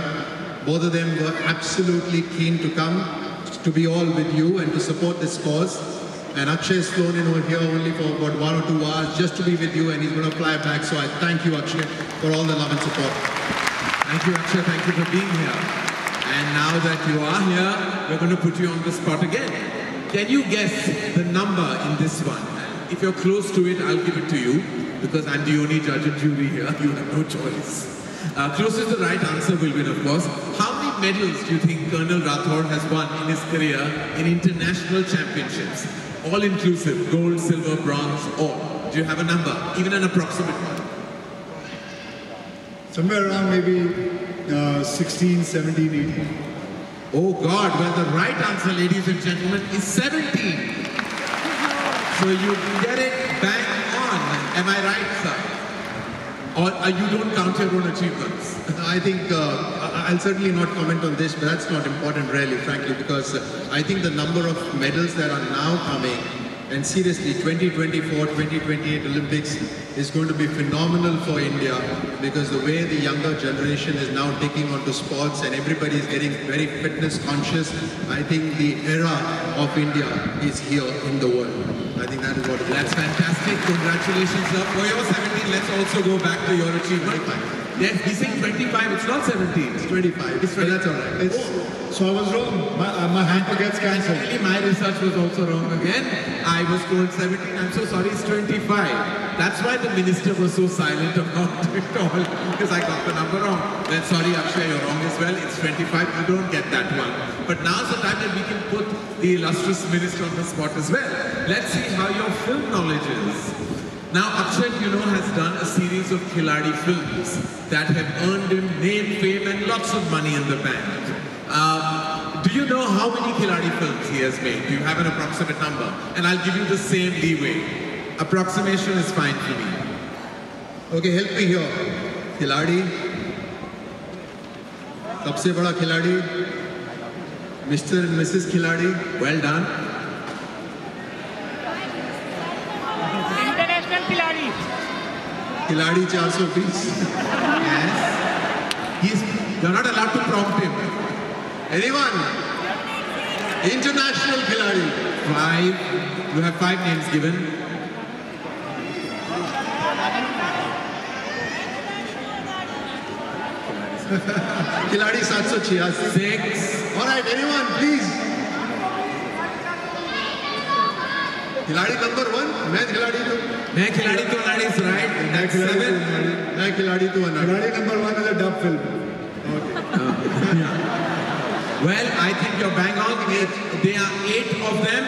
both of them were absolutely keen to come, to be all with you and to support this cause. And Akshay has flown in over here only for about 1 or 2 hours just to be with you, and he's going to fly back. So I thank you, Akshay, for all the love and support. Thank you, Akshay. Thank you for being here. And now that you are here, we're going to put you on the spot again. Can you guess the number in this one? If you're close to it, I'll give it to you, because I'm the only judge and jury here. You have no choice. Closest to the right answer will win, of course. How many medals do you think Colonel Rathore has won in his career in international championships? All inclusive, gold, silver, bronze, all. Do you have a number, even an approximate one? Somewhere around maybe 16, 17, 18. Oh God, well the right answer, ladies and gentlemen, is 17. So you get it bang on. Am I right, sir? Or you don't count your own achievements? I think I'll certainly not comment on this, but that's not important really, frankly, because I think the number of medals that are now coming, and seriously, 2024, 2028 Olympics is going to be phenomenal for India, because the way the younger generation is now taking onto sports and everybody is getting very fitness conscious, I think the era of India is here in the world. I think that is what it is. That's fantastic. Congratulations, sir. For your 17, let's also go back to your achievement. Yes, he's saying 25, it's not 17. It's 25. It's 25. That's all right. So I was wrong. My hamper gets cancelled. Actually, my research was also wrong again. I was told 17. I'm so sorry, it's 25. That's why the minister was so silent about it all, because I got the number wrong. Then sorry, Akshay, you're wrong as well. It's 25. You don't get that one. But now's the time that we can put the illustrious minister on the spot as well. Let's see how your film knowledge is. Now, Akshay, has done a series of Khiladi films that have earned him name, fame, and lots of money in the bank. Do you know how many Khiladi films he has made? Do you have an approximate number? And I'll give you the same leeway. Approximation is fine for me. Okay, help me here. Khiladi, सबसे बड़ा खिलाड़ी, Mr. and Mrs. Khiladi. Well done. International Khiladi. Khiladi 420. Yes. You're not allowed to prompt him. Anyone? International Khiladi. 5. You have 5 names given. Khiladi 786. 6. Alright, anyone, please. Khiladi number 1. मैं खिलाड़ी तो Khiladi is right. That's 7. मैं खिलाड़ी तो Khiladi number 1 is a dub film. Well, I think you're bang on. There are 8 of them.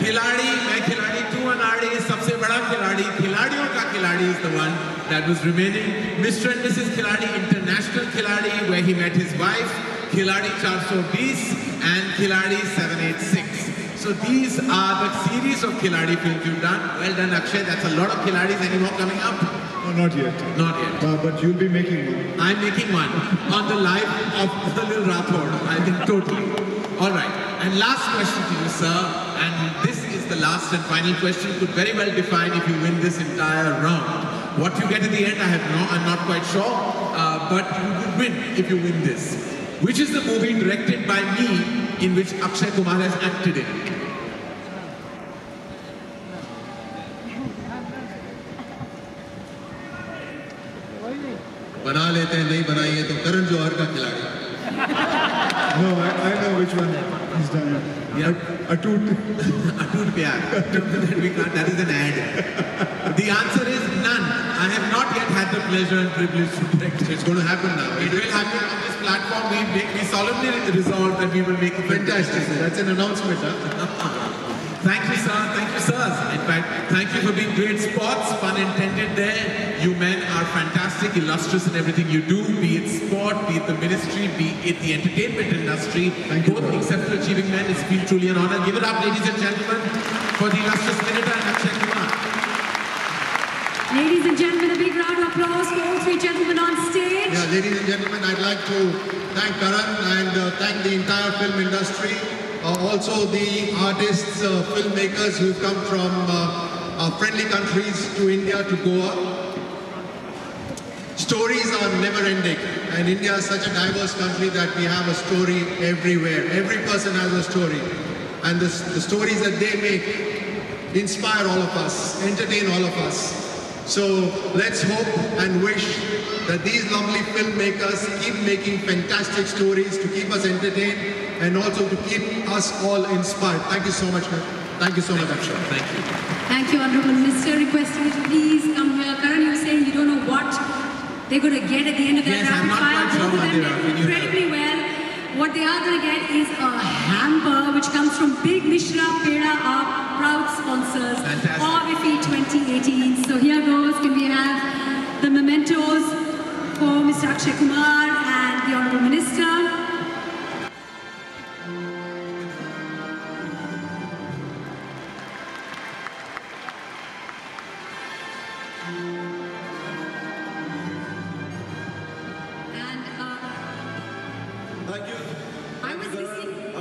Khiladi, मैं खिलाड़ी तू अनाड़ी, सबसे बड़ा खिलाड़ी, खिलाड़ियों का खिलाड़ी is the one that was remaining. Mr. and Mrs. Khiladi, International Khiladi, where he met his wife, Khiladi 420 and Khiladi 786. So these are the series of Khiladi films you've done. Well done, Akshay. That's a lot of Khiladis. Any more coming up? No, not yet. Not yet. But you'll be making one. I'm making one on the life of Lil Rathod. I think totally. All right. And last question to you, sir. And this is the last and final question. Could very well define if you win this entire round. What you get at the end, I'm not quite sure. But you would win if you win this. Which is the movie directed by me in which Akshay Kumar has acted in? बना लेते हैं, नहीं बनाइए तो करण जौहर का खिलाड़ी. No, I know which one he's done. Yeah. Atoot Pyar. That is an ad. The answer is none. I have not yet had the pleasure and privilege to direct it. It's going to happen now. It will happen on this platform. We solemnly resolve that we will make it Fantastic. That's an announcement, huh? Thank you, sir. Thank you, sirs. In fact, thank you for being great sports. Pun intended there. You men are fantastic, illustrious in everything you do, be it sport, be it the ministry, be it the entertainment industry. Both exceptional achieving men. It's been truly an honor. Give it up, ladies and gentlemen, for the illustrious Senator and Akshay Kumar. Ladies and gentlemen, a big round of applause for all 3 gentlemen on stage. Yeah, ladies and gentlemen, I'd like to thank Karan and thank the entire film industry. Also the artists, filmmakers who've come from friendly countries to India, to Goa. Stories are never ending, and India is such a diverse country that we have a story everywhere. Every person has a story, and the stories that they make inspire all of us, entertain all of us. So let's hope and wish that these lovely filmmakers keep making fantastic stories to keep us entertained and also to keep us all inspired. Thank you so much. Thank you so much, Akshay. Thank you. Thank you, Honorable Minister. Requesting you to please come here. Karan, you were saying you don't know what they're going to get at the end of that rapid fire. Both of them did incredibly well. What they are going to get is a hamper which comes from Big Mishra Peda, our proud sponsors of IFFI 2018. So here goes. Can we have the mementos for Mr. Akshay Kumar and the Honorable Minister?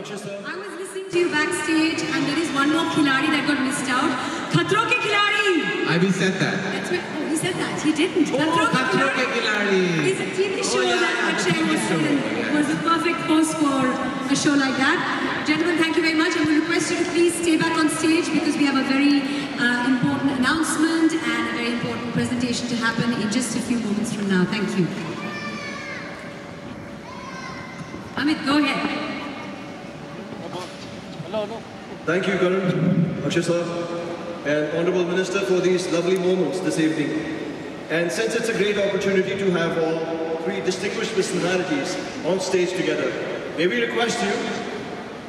I was listening to you backstage, and there is one more Khiladi that got missed out. Khatron ke Khiladi! We said that. That's what, oh, he said that. He didn't. Khatron ke Khiladi. It's a TV show that Akshay was in. Was a perfect host for a show like that. Gentlemen, thank you very much. I will request you to please stay back on stage because we have a very important announcement and a very important presentation to happen in just a few moments from now. Thank you. Amit, go ahead. Thank you, Karan, Akshay sir, and Honorable Minister for these lovely moments this evening. And since it's a great opportunity to have all 3 distinguished personalities on stage together, may we request you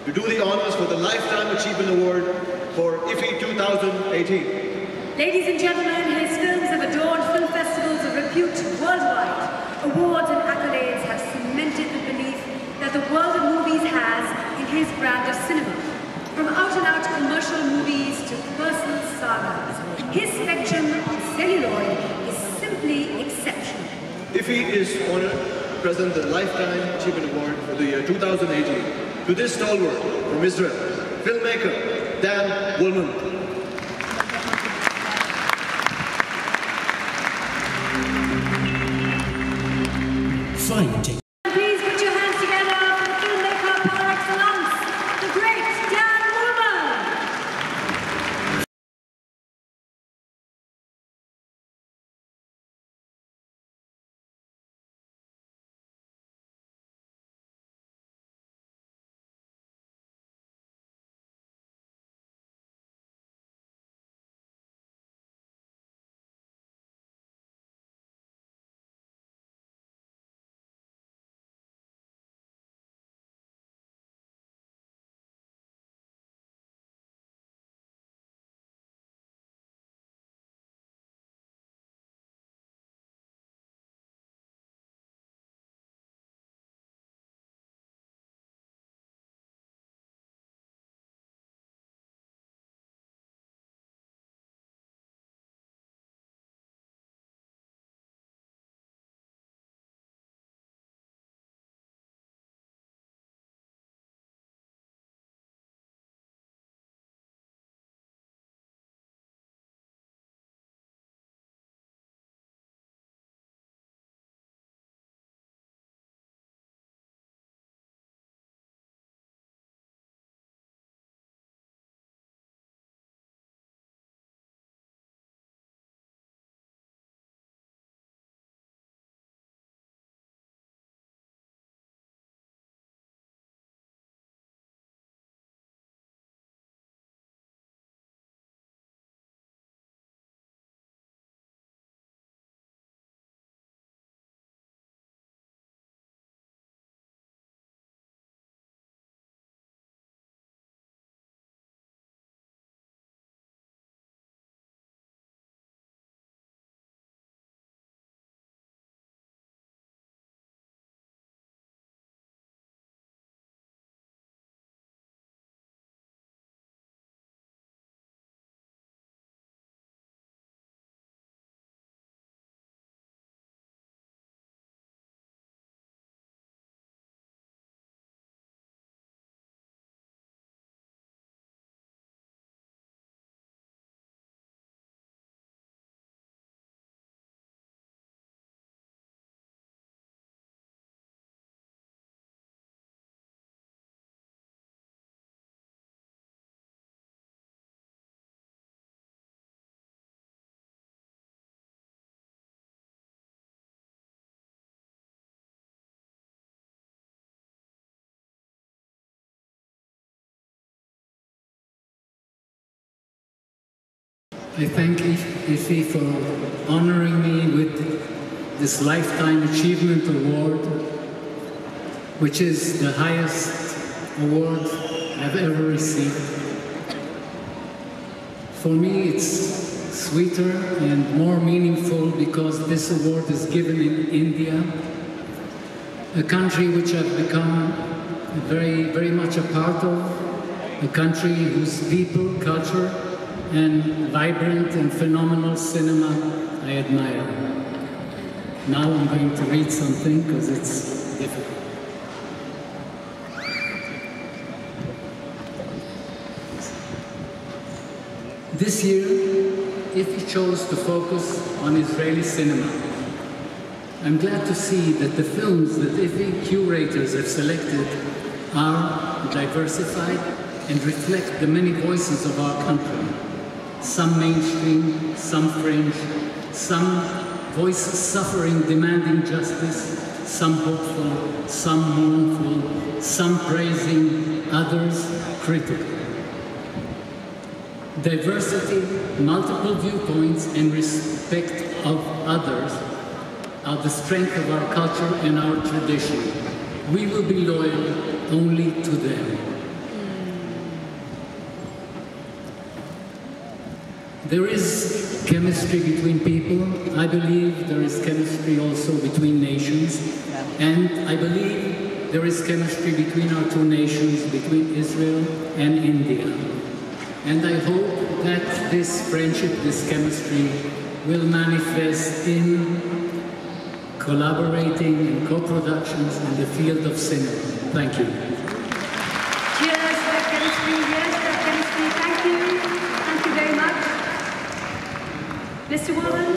to do the honors for the Lifetime Achievement Award for IFFI 2018. Ladies and gentlemen, his films have adorned film festivals of repute worldwide. Awards and accolades have cemented the belief that the world of movies has in his brand of cinema. From out-and-out commercial movies to personal sagas, his spectrum on celluloid is simply exceptional. IFFI is honored to present the Lifetime Achievement Award for the year 2018 to this stalwart from Israel, filmmaker Dan Woolman. Please put your hands together for the filmmaker par excellence, the great Dan Woolman. I thank IFFI for honoring me with this Lifetime Achievement Award, which is the highest award I've ever received. For me, it's sweeter and more meaningful because this award is given in India, a country which I've become very much a part of, a country whose people, culture, and vibrant and phenomenal cinema I admire. Now I'm going to read something because it's difficult. This year, IFFI chose to focus on Israeli cinema. I'm glad to see that the films that IFFI curators have selected are diversified and reflect the many voices of our country. Some mainstream, some fringe, some voices suffering, demanding justice, some hopeful, some mournful, some praising, others critical. Diversity, multiple viewpoints, and respect of others are the strength of our culture and our tradition. We will be loyal only to them. There is chemistry between people. I believe there is chemistry also between nations. And I believe there is chemistry between our two nations, between Israel and India. And I hope that this friendship, this chemistry, will manifest in collaborating in co-productions in the field of cinema. Thank you. Cheers for chemistry, yes, for chemistry. Thank you. Thank you very much. Mr. Warren.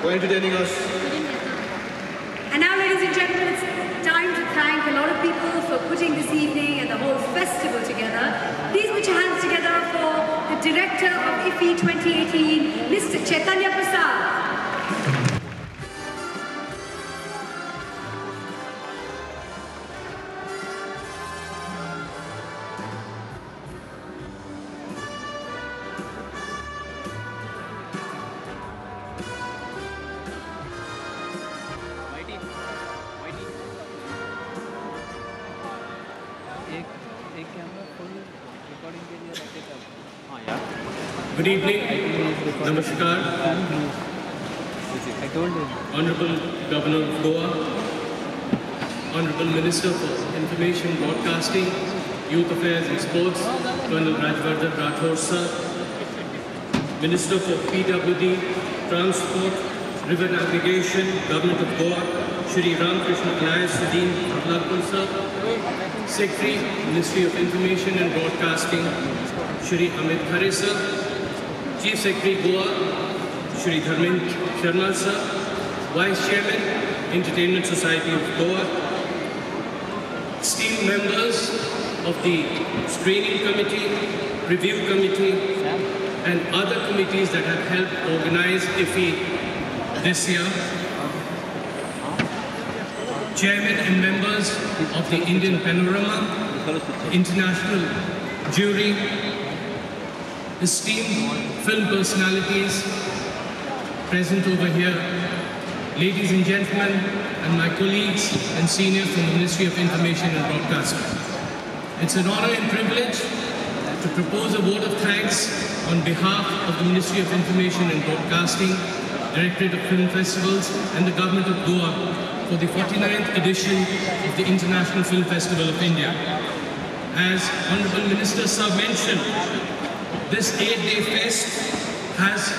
for entertaining us. And now, ladies and gentlemen, it's time to thank a lot of people for putting this evening and the whole festival together. Please put your hands together for the director of IFFI 2018, Mr. Chaitanya Prasad. Good evening, Namaskar, Honorable Governor of Goa, Honorable Minister for Information Broadcasting, Youth Affairs and Sports, Colonel Rajvardhan Rathore Sir, Minister for PWD, Transport, River Navigation, Government of Goa, Shri Ramakrishna Kanaya Sudin Ablalpur Sir, Secretary, Ministry of Information and Broadcasting, Shri Amit Khare Sir, Chief Secretary Goa, Shri Dharmendra Sharma Sir, Vice Chairman, Entertainment Society of Goa, esteemed members of the Screening Committee, Review Committee, and other committees that have helped organize IFFI this year, Chairman and members of the Indian Panorama, International Jury, esteemed film personalities present over here, ladies and gentlemen, and my colleagues and seniors from the Ministry of Information and Broadcasting. It's an honor and privilege to propose a vote of thanks on behalf of the Ministry of Information and Broadcasting, Directorate of Film Festivals, and the Government of Goa for the 49th edition of the International Film Festival of India. As Honorable Minister Sir mentioned, this 8-day fest has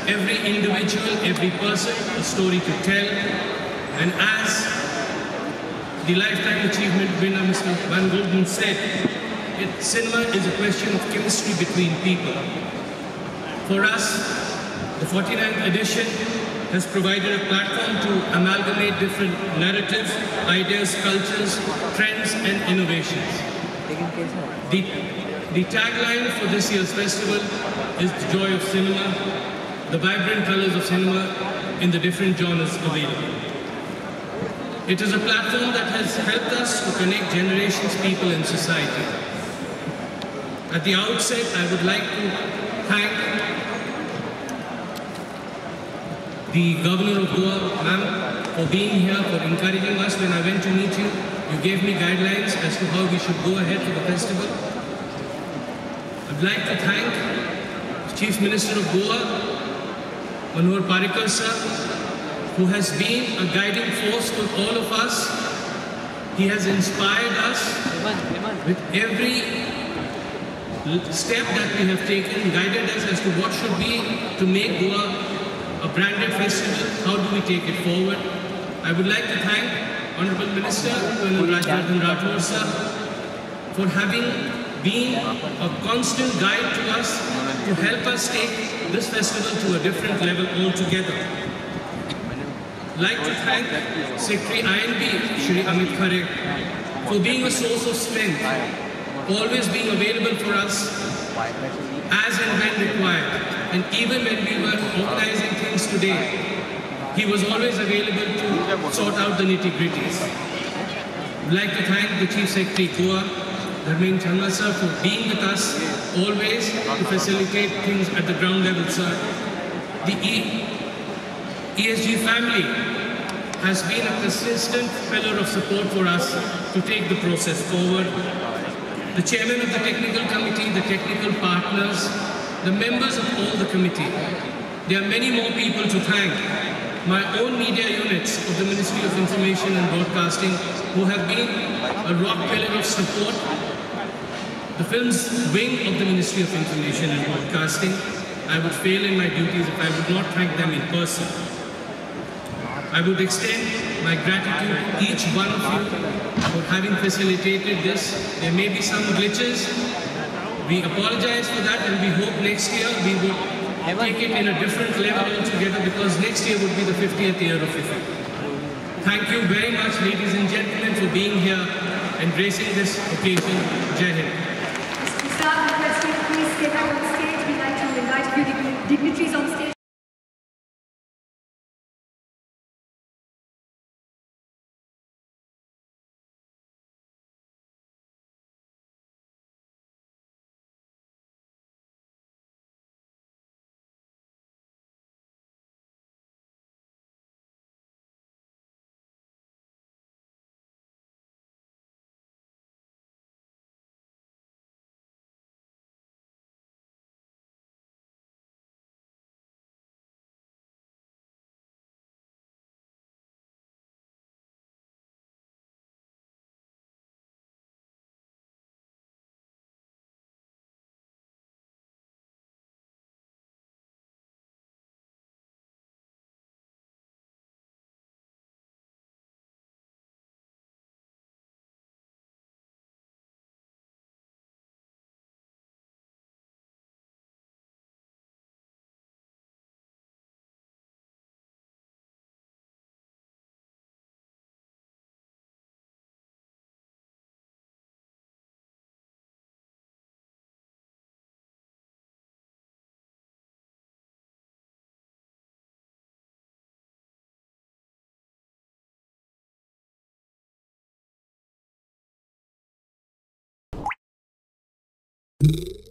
every individual, every person a story to tell, and as the Lifetime Achievement winner Mr. Van Golden said, cinema is a question of chemistry between people. For us, the 49th edition has provided a platform to amalgamate different narratives, ideas, cultures, trends, and innovations. The tagline for this year's festival is the joy of cinema, the vibrant colors of cinema in the different genres available. It is a platform that has helped us to connect generations, people, and society. At the outset, I would like to thank the Governor of Goa, ma'am, for being here, for encouraging us. When I went to meet you, you gave me guidelines as to how we should go ahead for the festival. I'd like to thank the Chief Minister of Goa, Manohar Parrikar sir, who has been a guiding force to all of us. He has inspired us with every step that we have taken, guided us as to what should be to make Goa a branded festival. How do we take it forward? I would like to thank Honorable Minister Colonel Rajvardhan Rathore sir for having been a constant guide to us to help us take this festival to a different level altogether. I'd like to thank Secretary INB, Shri Amit Khare, for being a source of strength, always being available for us as and when required. And even when we were organizing things today, he was always available to sort out the nitty-gritties. I'd like to thank the Chief Secretary Goa, Dharmendra Sharma sir, for being with us always to facilitate things at the ground level, sir. The ESG family has been a consistent pillar of support for us to take the process forward. The chairman of the technical committee, the technical partners, the members of all the committee. There are many more people to thank. My own media units of the Ministry of Information and Broadcasting, who have been a rock pillar of support. The film's wing of the Ministry of Information and Broadcasting. I would fail in my duties if I would not thank them in person. I would extend my gratitude to each one of you for having facilitated this. There may be some glitches. We apologize for that, and we hope next year we will take it in a different level altogether, because next year would be the 50th year of IFFI. Thank you very much, ladies and gentlemen, for being here and gracing this occasion. Jai Hind. Mr. Prasad, request you to please stay back on stage. We'd like to invite a few dignitaries on stage. You